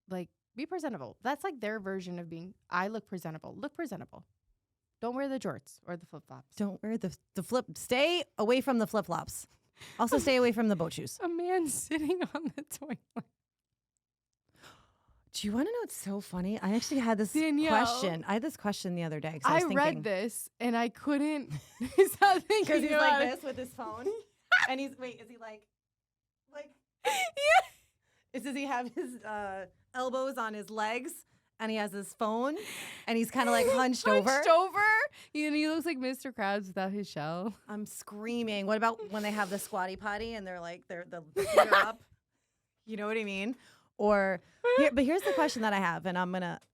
like be presentable. That's like their version of being, I look presentable. Look presentable. Don't wear the jorts or the flip flops. Don't wear the flip. Stay away from the flip flops. Also, stay away from the boat shoes. A man sitting on the toilet. Do you want to know what's so funny? I actually had this Danielle. question. I had this question the other day. I read this and I couldn't stop thinking because he's about like it. this with his phone, and he's is he like Yeah. does he have his elbows on his legs, and he has his phone, and he's kind of like hunched over? And he looks like Mr. Krabs without his shell. I'm screaming. What about when they have the squatty potty and they're like the feet are up? You know what I mean? Or but here's the question that I have, and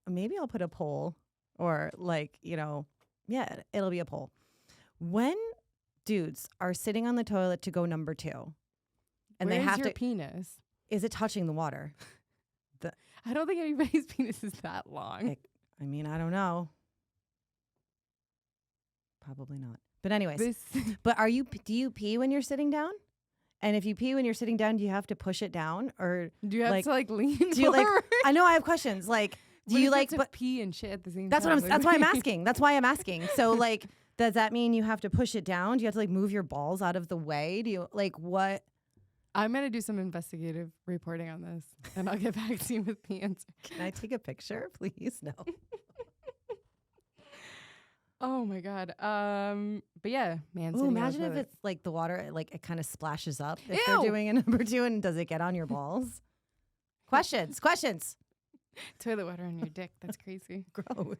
maybe I'll put a poll, or like, yeah, it'll be a poll. When dudes are sitting on the toilet to go number 2, and Where's they have your to, penis? is it touching the water? I don't think anybody's penis is that long. I mean, I don't know. Probably not. But anyways, but do you pee when you're sitting down? And if you pee when you're sitting down, do you have to push it down, or do you have to like lean do you forward? I know I have questions. Like, do you like to pee and shit at the same that's time? that's why I'm asking. That's why I'm asking. So like, does that mean you have to push it down? Do you have to like move your balls out of the way? Do you like what? I'm gonna do some investigative reporting on this, and I'll get back to you with the answer. Can I take a picture, please? No. Oh my god. But yeah, man. Ooh, sitting on imagine the if toilet. it's like the water, like it kind of splashes up if Ew. they're doing a number 2, and does it get on your balls? Questions. Toilet water on your dick. That's crazy. Gross.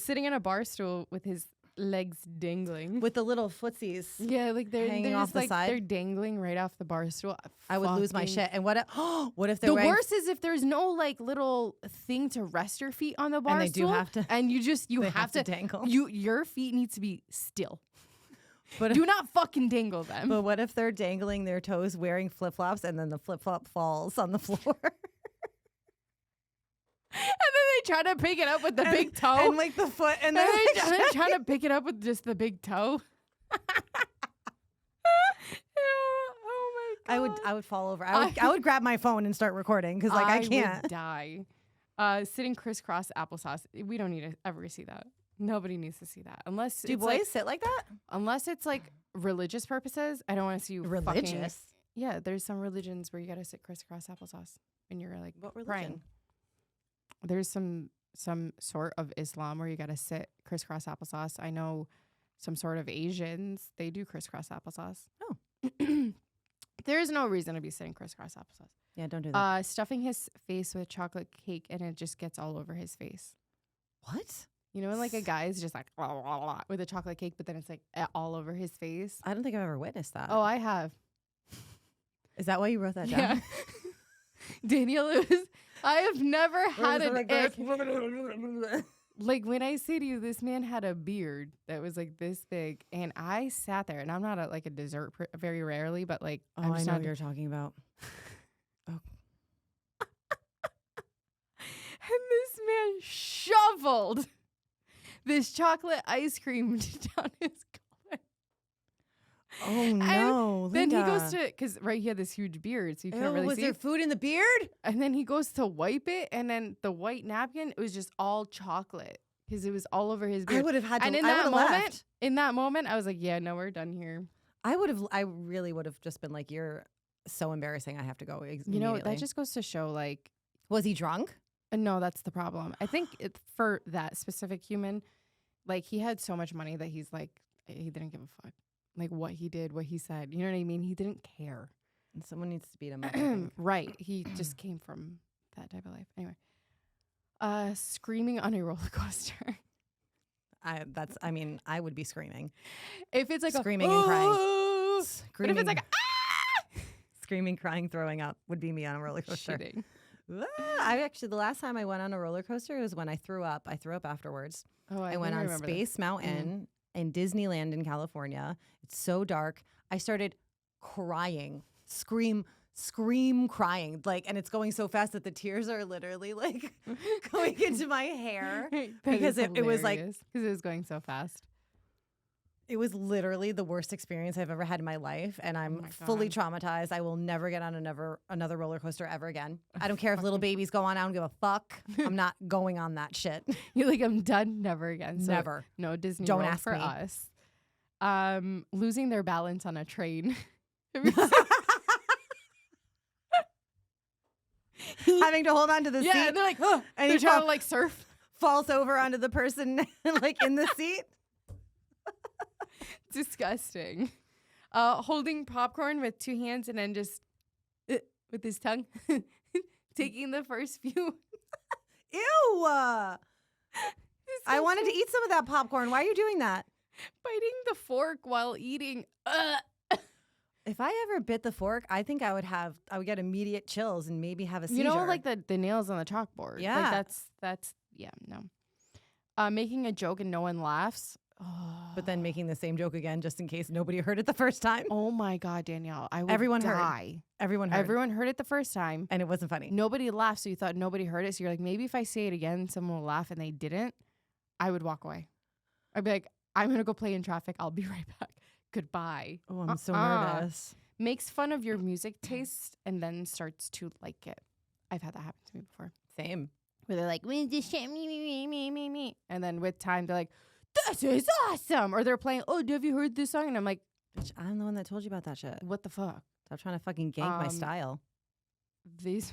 Sitting in a bar stool with his legs dangling. With the little footsies. Yeah, like they're hanging just off the like side. they're dangling right off the bar stool. I would lose my Fucking- shit. And what if they're The wearing, worst is if there's no like little thing to rest your feet on the bar and they stool, do have to, and you they have to dangle. your feet need to be still. But Do not fucking dangle them. But what if they're dangling their toes wearing flip-flops, and then the flip-flop falls on the floor? And then they try to pick it up with the big toe. And like the foot, and And then then they try to pick it up with just the big toe. Ew, oh my god. I would fall over. I would grab my phone and start recording, because like I can't. Would die. Sitting crisscross applesauce. We don't need to ever see that. Nobody needs to see that unless Do it's boys like, sit like that? unless it's like religious purposes. I don't want to see you fucking. Religious? Yeah, there's some religions where you gotta sit crisscross applesauce when you're like What religion? praying. There's some sort of Islam where you gotta sit crisscross applesauce. I know some sort of Asians, they do crisscross applesauce. Oh. There is no reason to be sitting crisscross applesauce. Yeah, don't do that. Stuffing his face with chocolate cake and it just gets all over his face. What? You know, when like a guy is just like blah, blah, blah, with a chocolate cake, but then it's like all over his face. I don't think I've ever witnessed that. Oh, I have. Is that why you wrote that down? Yeah. Danielle, I have never had an ick. Like when I say to you, this man had a beard that was like this big, and I sat there, and I'm not a dessert very rarely, but like Oh, I'm I just know not. what you're talking about. And this man shoveled this chocolate ice cream down his collar. Oh no! Then he Linda. goes to, because right, he had this huge beard, so you Ew, couldn't really was see. there food in the beard? And then he goes to wipe it, and then the white napkin, it was just all chocolate because it was all over his beard. I would have had to. And in I that would've moment, left. I was like, yeah, no, we're done here. I really would have just been like, "You're so embarrassing. I have to go." You know, that just goes to show, like, was he drunk? No, that's the problem. I think for that specific human, like, he had so much money that he's like, he didn't give a fuck. Like, what he did, what he said. You know what I mean? He didn't care. And someone needs to beat him up. I think. Right. He just came from that type of life. Anyway. Screaming on a roller coaster. I would be screaming. If it's like Screaming and crying. But if Screaming, it's like screaming, crying, throwing up would be me on a roller coaster. shitting. The last time I went on a roller coaster was when I threw up. I threw up afterwards. Oh, I went on remember Space this. Mountain in Disneyland in California. It's so dark. I started crying, scream crying, and it's going so fast that the tears are literally like going into my hair because it was like, because it was going so fast. it was literally the worst experience I've ever had in my life, and I'm fully traumatized. I will never get on another roller coaster ever again. I don't care if little babies go on. I don't give a fuck. I'm not going on that shit. You're like, I'm done. Never again. So Never. No Disney Don't World ask for me. us. Losing their balance on a train. Having to hold on to the seat. Yeah, and they're like, oh, and they're he trying to like surf. falls over onto the person like in the seat. Disgusting. Holding popcorn with two hands and then just with his tongue taking the first few. Ew. I wanted to eat some of that popcorn. Why are you doing that? Biting the fork while eating. If I ever bit the fork, I think I would get immediate chills and maybe have a seizure. You know, like the nails on the chalkboard. Yeah. Like that's yeah, no. Making a joke and no one laughs. Oh. But then making the same joke again just in case nobody heard it the first time. Oh my God, Danielle. I would Everyone die. Everyone heard. Everyone heard it the first time. And it wasn't funny. Nobody laughed, so you thought nobody heard it. So you're like, maybe if I say it again, someone will laugh, and they didn't. I would walk away. I'd be like, I'm going to go play in traffic. I'll be right back. Goodbye. Oh, I'm so nervous. Makes fun of your music taste and then starts to like it. I've had that happen to me before. Same. Where they're like, this shit, me. And then with time, they're like, this is awesome. Or they're playing, oh, have you heard this song? And I'm like, Bitch, I'm the one that told you about that shit. what the fuck? Stop trying to fucking gank my style. These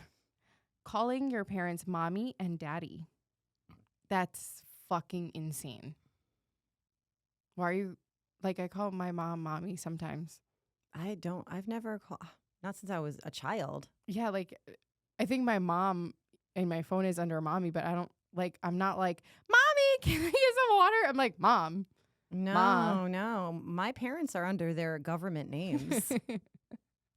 calling your parents mommy and daddy. That's fucking insane. Why are you like, I call my mom mommy sometimes. I've never called, not since I was a child. Yeah, like I think my mom and my phone is under mommy, but I'm not like, mommy, can I get some water? I'm like, mom. No. My parents are under their government names.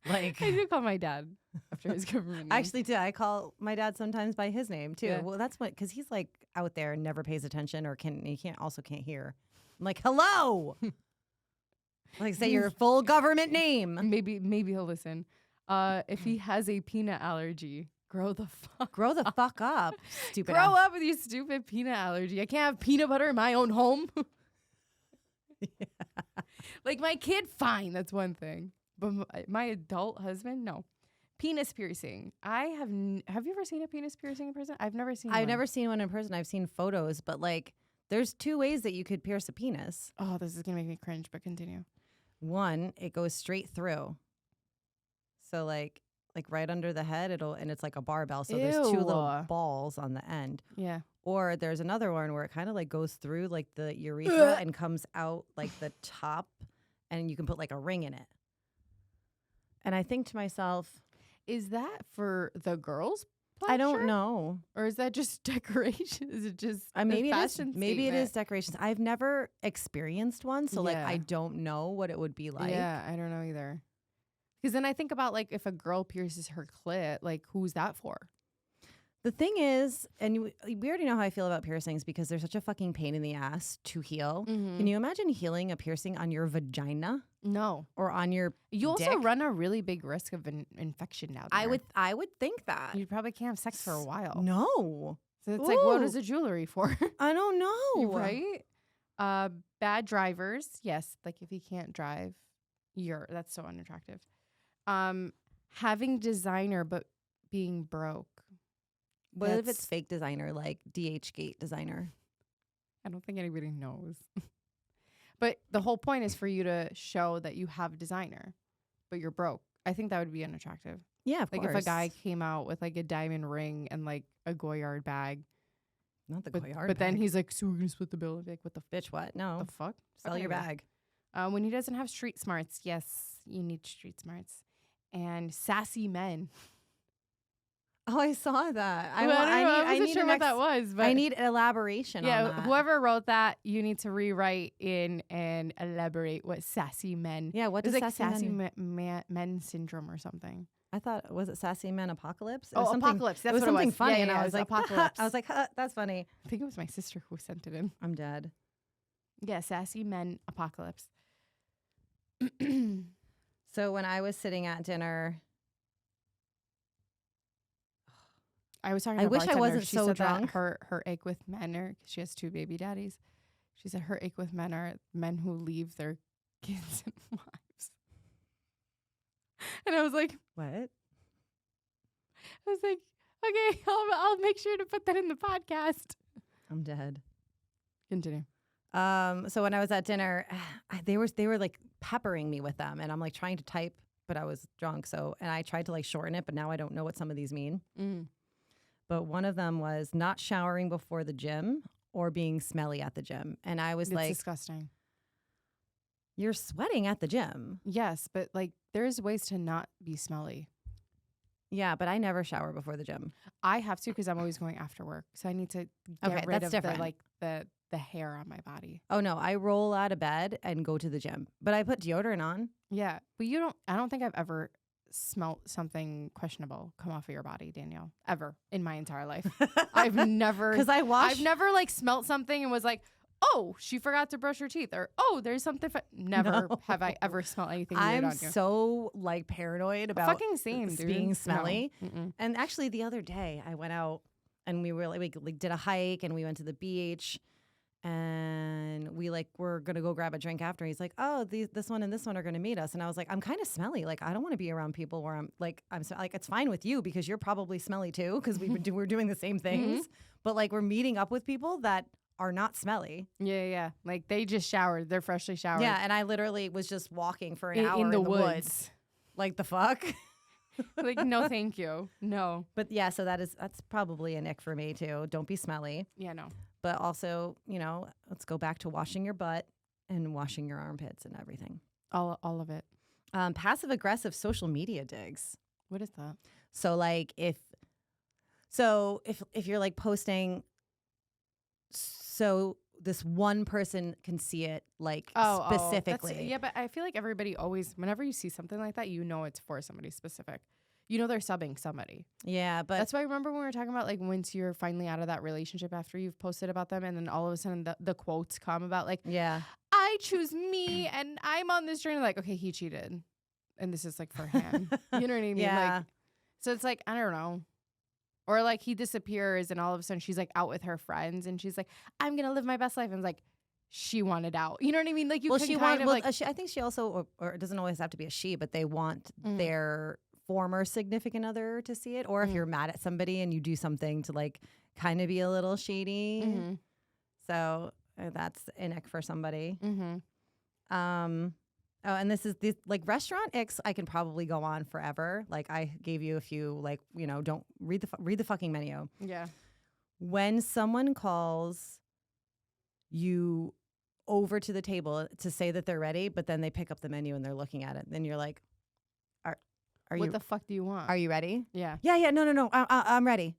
Like, I do call my dad after his government name. Actually, I call my dad sometimes by his name too. Yeah. Well, that's because he's like out there and never pays attention or can't hear. I'm like, hello. Like, say your full government name. Maybe he'll listen. If he has a peanut allergy, grow the fuck up, stupid. Grow up with your stupid peanut allergy. I can't have peanut butter in my own home. Yeah. Like my kid, fine, that's one thing. But my adult husband, no. Penis piercing. Have you ever seen a penis piercing in person? I've never seen one in person. I've seen photos, but like there's two ways that you could pierce a penis. Oh, this is going to make me cringe, but continue. One, it goes straight through. So like right under the head, and it's like a barbell. So there's two little balls on the end. Yeah. Or there's another one where it kind of like goes through like the urethra and comes out like the top, and you can put like a ring in it. And I think to myself, is that for the girls' pleasure? I don't know. Or is that just decoration? Is it just maybe it is decorations. I've never experienced one, so like Yeah. I don't know what it would be like. Yeah, I don't know either. Because then I think about like if a girl pierces her clit, like who's that for? The thing is, and we already know how I feel about piercings because they're such a fucking pain in the ass to heal. Mm-hmm. Can you imagine healing a piercing on your vagina? No. Or on your You also dick? run a really big risk of an infection now. I would think that. You probably can't have sex for a while. No. So it's like, what is the jewelry for? I don't know. Right? Bad drivers. Yes. Like if you can't drive, that's so unattractive. Having designer but being broke. What if it's fake designer, like DHgate designer? I don't think anybody knows. But the whole point is for you to show that you have designer, but you're broke. I think that would be unattractive. Yeah, of course. Like if a guy came out with like a diamond ring and like a Goyard bag. Not the Goyard But bag. then he's like, so we're going to split the bill. I'd be like, what the bitch, what? No. the fuck? Sell your bag. When he doesn't have street smarts. Yes, you need street smarts. And sassy men. Oh, I saw that. I don't know. I wasn't need sure what that was, but I need elaboration on that. whoever wrote that, you need to rewrite in and elaborate what sassy men. Yeah, what It's does like sassy men? men syndrome or something. I thought, was it sassy men apocalypse? Oh, apocalypse. That's it was what something it was. funny, Yeah, and yeah, I was like, apocalypse. I was like, that's funny. I think it was my sister who sent it in. I'm dead. Yeah, sassy men apocalypse. So when I was sitting at dinner, I was talking to I a wish I bartender. wasn't She so said drunk. that her ache with men are, 'cause she has 2 baby daddies. She said her ache with men are men who leave their kids and wives. And I was like, what? okay, I'll make sure to put that in the podcast. I'm dead. Continue. So when I was at dinner, they were like peppering me with them, and I'm like trying to type, but I was drunk. And I tried to like shorten it, but now I don't know what some of these mean. Mm. But one of them was not showering before the gym or being smelly at the gym. And I was like, disgusting. you're sweating at the gym. Yes, but like there's ways to not be smelly. Yeah, but I never shower before the gym. I have to because I'm always going after work. So I need to get rid that's of different. the hair on my body. Oh no, I roll out of bed and go to the gym. But I put deodorant on. Yeah, but I don't think I've ever smelt something questionable come off of your body, Danielle, ever in my entire life. I've never, because I've never like smelt something and was like, oh, she forgot to brush her teeth, or oh, there's something. Never have I ever smelled anything weird on you. I'm so like paranoid about fucking same, dude. being smelly. No. And actually, the other day I went out and we were like did a hike and we went to the beach. And we were gonna go grab a drink after. He's like, "Oh, this one and this one are gonna meet us." And I was like, "I'm kind of smelly. Like, I don't want to be around people where I'm like it's fine with you because you're probably smelly too because we're doing the same things. But like we're meeting up with people that are not smelly. Yeah. Like they just showered. They're freshly showered. Yeah, and I literally was just walking for an hour in the woods. Like the fuck. Like no, thank you. No. But yeah, so that's probably an ick for me too. Don't be smelly. Yeah, no. But also, let's go back to washing your butt and washing your armpits and everything. All of it. Passive aggressive social media digs. What is that? So like if you're like posting, so this one person can see it like specifically. Yeah, but I feel like everybody always, whenever you see something like that, it's for somebody specific. They're subbing somebody. Yeah, but that's why I remember when we were talking about like once you're finally out of that relationship after you've posted about them, and then all of a sudden the quotes come about like, yeah, I choose me and I'm on this journey. Like, okay, he cheated, and this is like for him. You know what I mean? Yeah. Like, so it's like I don't know. Or like he disappears and all of a sudden she's like out with her friends and she's like, I'm gonna live my best life, and it's like she wanted out. You know what I mean? Like you can kind of like. I think she also, or it doesn't always have to be a she, but they want their former significant other to see it, or if you're mad at somebody and you do something to like kind of be a little shady. So that's an ick for somebody. Oh, and this like restaurant icks. I can probably go on forever. Like I gave you a few. Like don't read the fucking menu. Yeah. When someone calls you over to the table to say that they're ready, but then they pick up the menu and they're looking at it, then you're like, Are what the fuck do you want? Are you ready? Yeah. Yeah. No. I'm ready.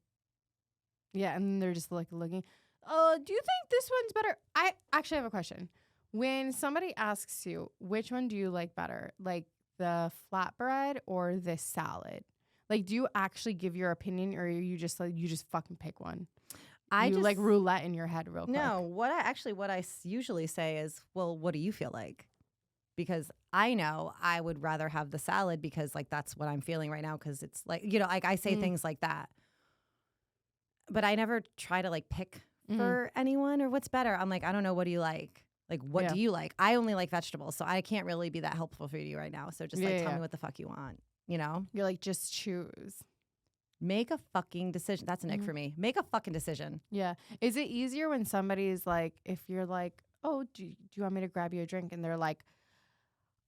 Yeah, and they're just like looking. Oh, do you think this one's better? I actually have a question. When somebody asks you, which one do you like better? Like the flatbread or the salad? Like, do you actually give your opinion, or are you just like, you just fucking pick one? You like roulette in your head real quick. No, what I usually say is, well, what do you feel like? Because I know I would rather have the salad because like that's what I'm feeling right now, because it's like, like I say things like that. But I never try to like pick for anyone or what's better. I'm like, I don't know, what do you like? Like, what do you like? I only like vegetables, so I can't really be that helpful for you right now. So just tell me what the fuck you want, You're like, just choose. Make a fucking decision. That's an ick for me. Make a fucking decision. Yeah. Is it easier when somebody's like, if you're like, oh, do you want me to grab you a drink? And they're like,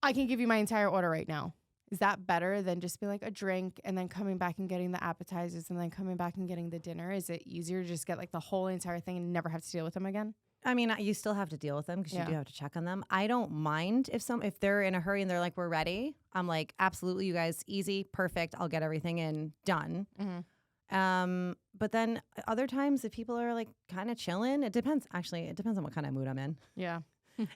I can give you my entire order right now. Is that better than just being like a drink and then coming back and getting the appetizers and then coming back and getting the dinner? Is it easier to just get like the whole entire thing and never have to deal with them again? I mean, you still have to deal with them because you do have to check on them. I don't mind if they're in a hurry and they're like, we're ready. I'm like, absolutely, you guys, easy, perfect. I'll get everything in, done. But then other times, if people are like kind of chilling, it depends. Actually, it depends on what kind of mood I'm in. Yeah.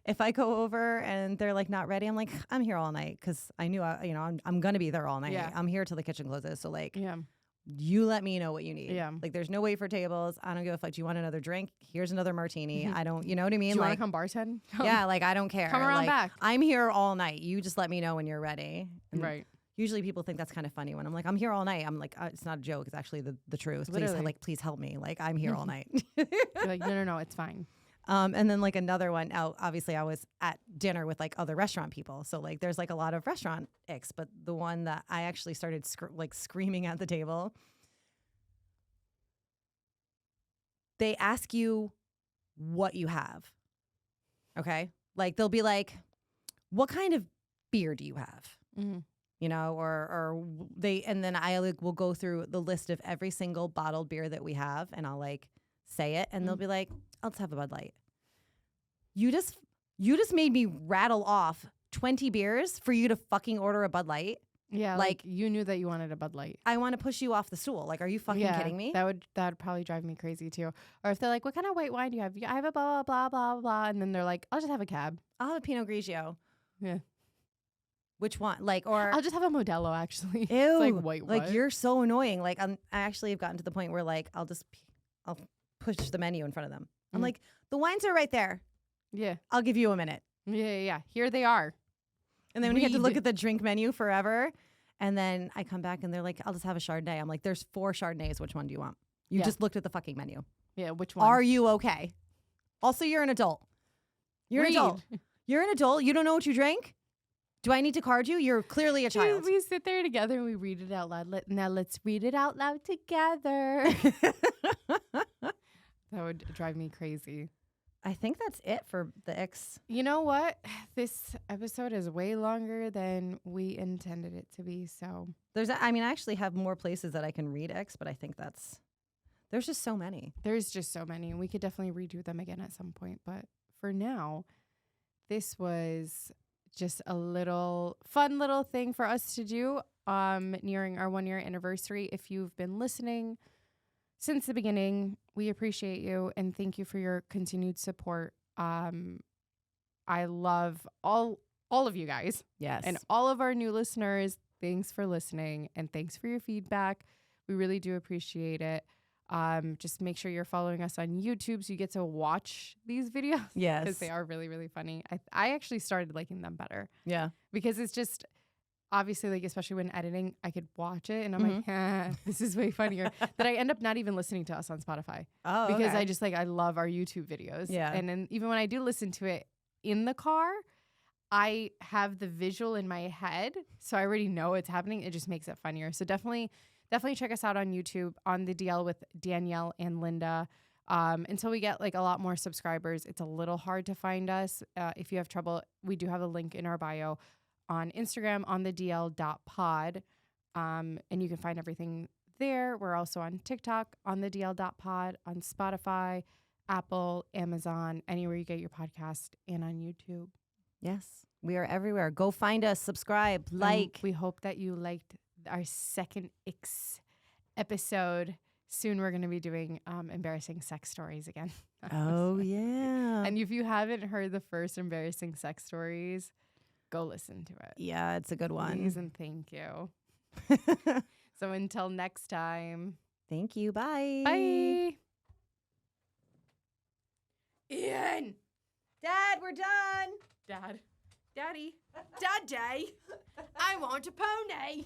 If I go over and they're like not ready, I'm like, I'm here all night because I knew, I'm going to be there all night. Yeah. I'm here till the kitchen closes. So like, Yeah. you let me know what you need. Yeah. Like, there's no wait for tables. I don't give a fuck. Do you want another drink? Here's another martini. I don't, you know what I mean? Do you want Like, to come bartend? yeah, like I don't care. Come around like, back. I'm here all night. You just let me know when you're ready. And Right. usually people think that's kind of funny when I'm like, I'm here all night. I'm like, it's not a joke. It's actually the truth. Literally. Please help me. Like, I'm here all night. You're like, no, it's fine. And then like another one. Now, obviously, I was at dinner with like other restaurant people, so like there's like a lot of restaurant icks. But the one that I actually started screaming at the table. They ask you what you have. Okay, like they'll be like, "What kind of beer do you have?" Mm-hmm. You know, or they, and then I like will go through the list of every single bottled beer that we have, and I'll like say it, and they'll be like, I'll just have a Bud Light. You just made me rattle off 20 beers for you to fucking order a Bud Light. Yeah, like you knew that you wanted a Bud Light. I want to push you off the stool. Like, are you fucking kidding me? That would probably drive me crazy too. Or if they're like, what kind of white wine do you have? I have a blah, blah, blah, blah, blah. And then they're like, I'll just have a cab. I'll have a Pinot Grigio. Yeah. Which one? Like, or I'll just have a Modelo, actually. Ew. It's like, wait, what? Like, you're so annoying. Like, I actually have gotten to the point where like, I'll push the menu in front of them. I'm like, the wines are right there. Yeah. I'll give you a minute. Yeah. Here they are. And then we have to look at the drink menu forever. And then I come back and they're like, I'll just have a Chardonnay. I'm like, there's 4 Chardonnays. Which one do you want? You just looked at the fucking menu. Yeah, which one? Are you okay? Also, you're an adult. You're an adult. You're an adult. You don't know what you drank? Do I need to card you? You're clearly a child. We sit there together and we read it out loud. Now let's read it out loud together. That would drive me crazy. I think that's it for the Icks. You know what? This episode is way longer than we intended it to be. So I actually have more places that I can read Icks, but I think there's just so many. There's just so many. And we could definitely redo them again at some point. But for now, this was just a fun little thing for us to do nearing our 1-year anniversary. If you've been listening since the beginning, we appreciate you and thank you for your continued support. I love all of you guys. Yes. And all of our new listeners. Thanks for listening and thanks for your feedback. We really do appreciate it. Just make sure you're following us on YouTube so you get to watch these videos. Yes. Because they are really, really funny. I actually started liking them better. Yeah. Because it's just, obviously, like, especially when editing, I could watch it and I'm like, this is way funnier. That I end up not even listening to us on Spotify. Oh, because okay. I just I love our YouTube videos. Yeah. And then even when I do listen to it in the car, I have the visual in my head. So I already know it's happening. It just makes it funnier. So definitely check us out on YouTube on the DL with Danielle and Linda. Until we get like a lot more subscribers, it's a little hard to find us. If you have trouble, we do have a link in our bio on Instagram on the DL.pod. And you can find everything there. We're also on TikTok on the DL.pod, on Spotify, Apple, Amazon, anywhere you get your podcast, and on YouTube. Yes. We are everywhere. Go find us, subscribe, like. We hope that you liked our second Icks episode. Soon we're going to be doing embarrassing sex stories again. Oh, yeah. And if you haven't heard the first embarrassing sex stories, go listen to it. Yeah, it's a good one. Please and thank you. So until next time. Thank you. Bye. Bye. Ian. Dad, we're done. Daddy. Daddy. I want a pony.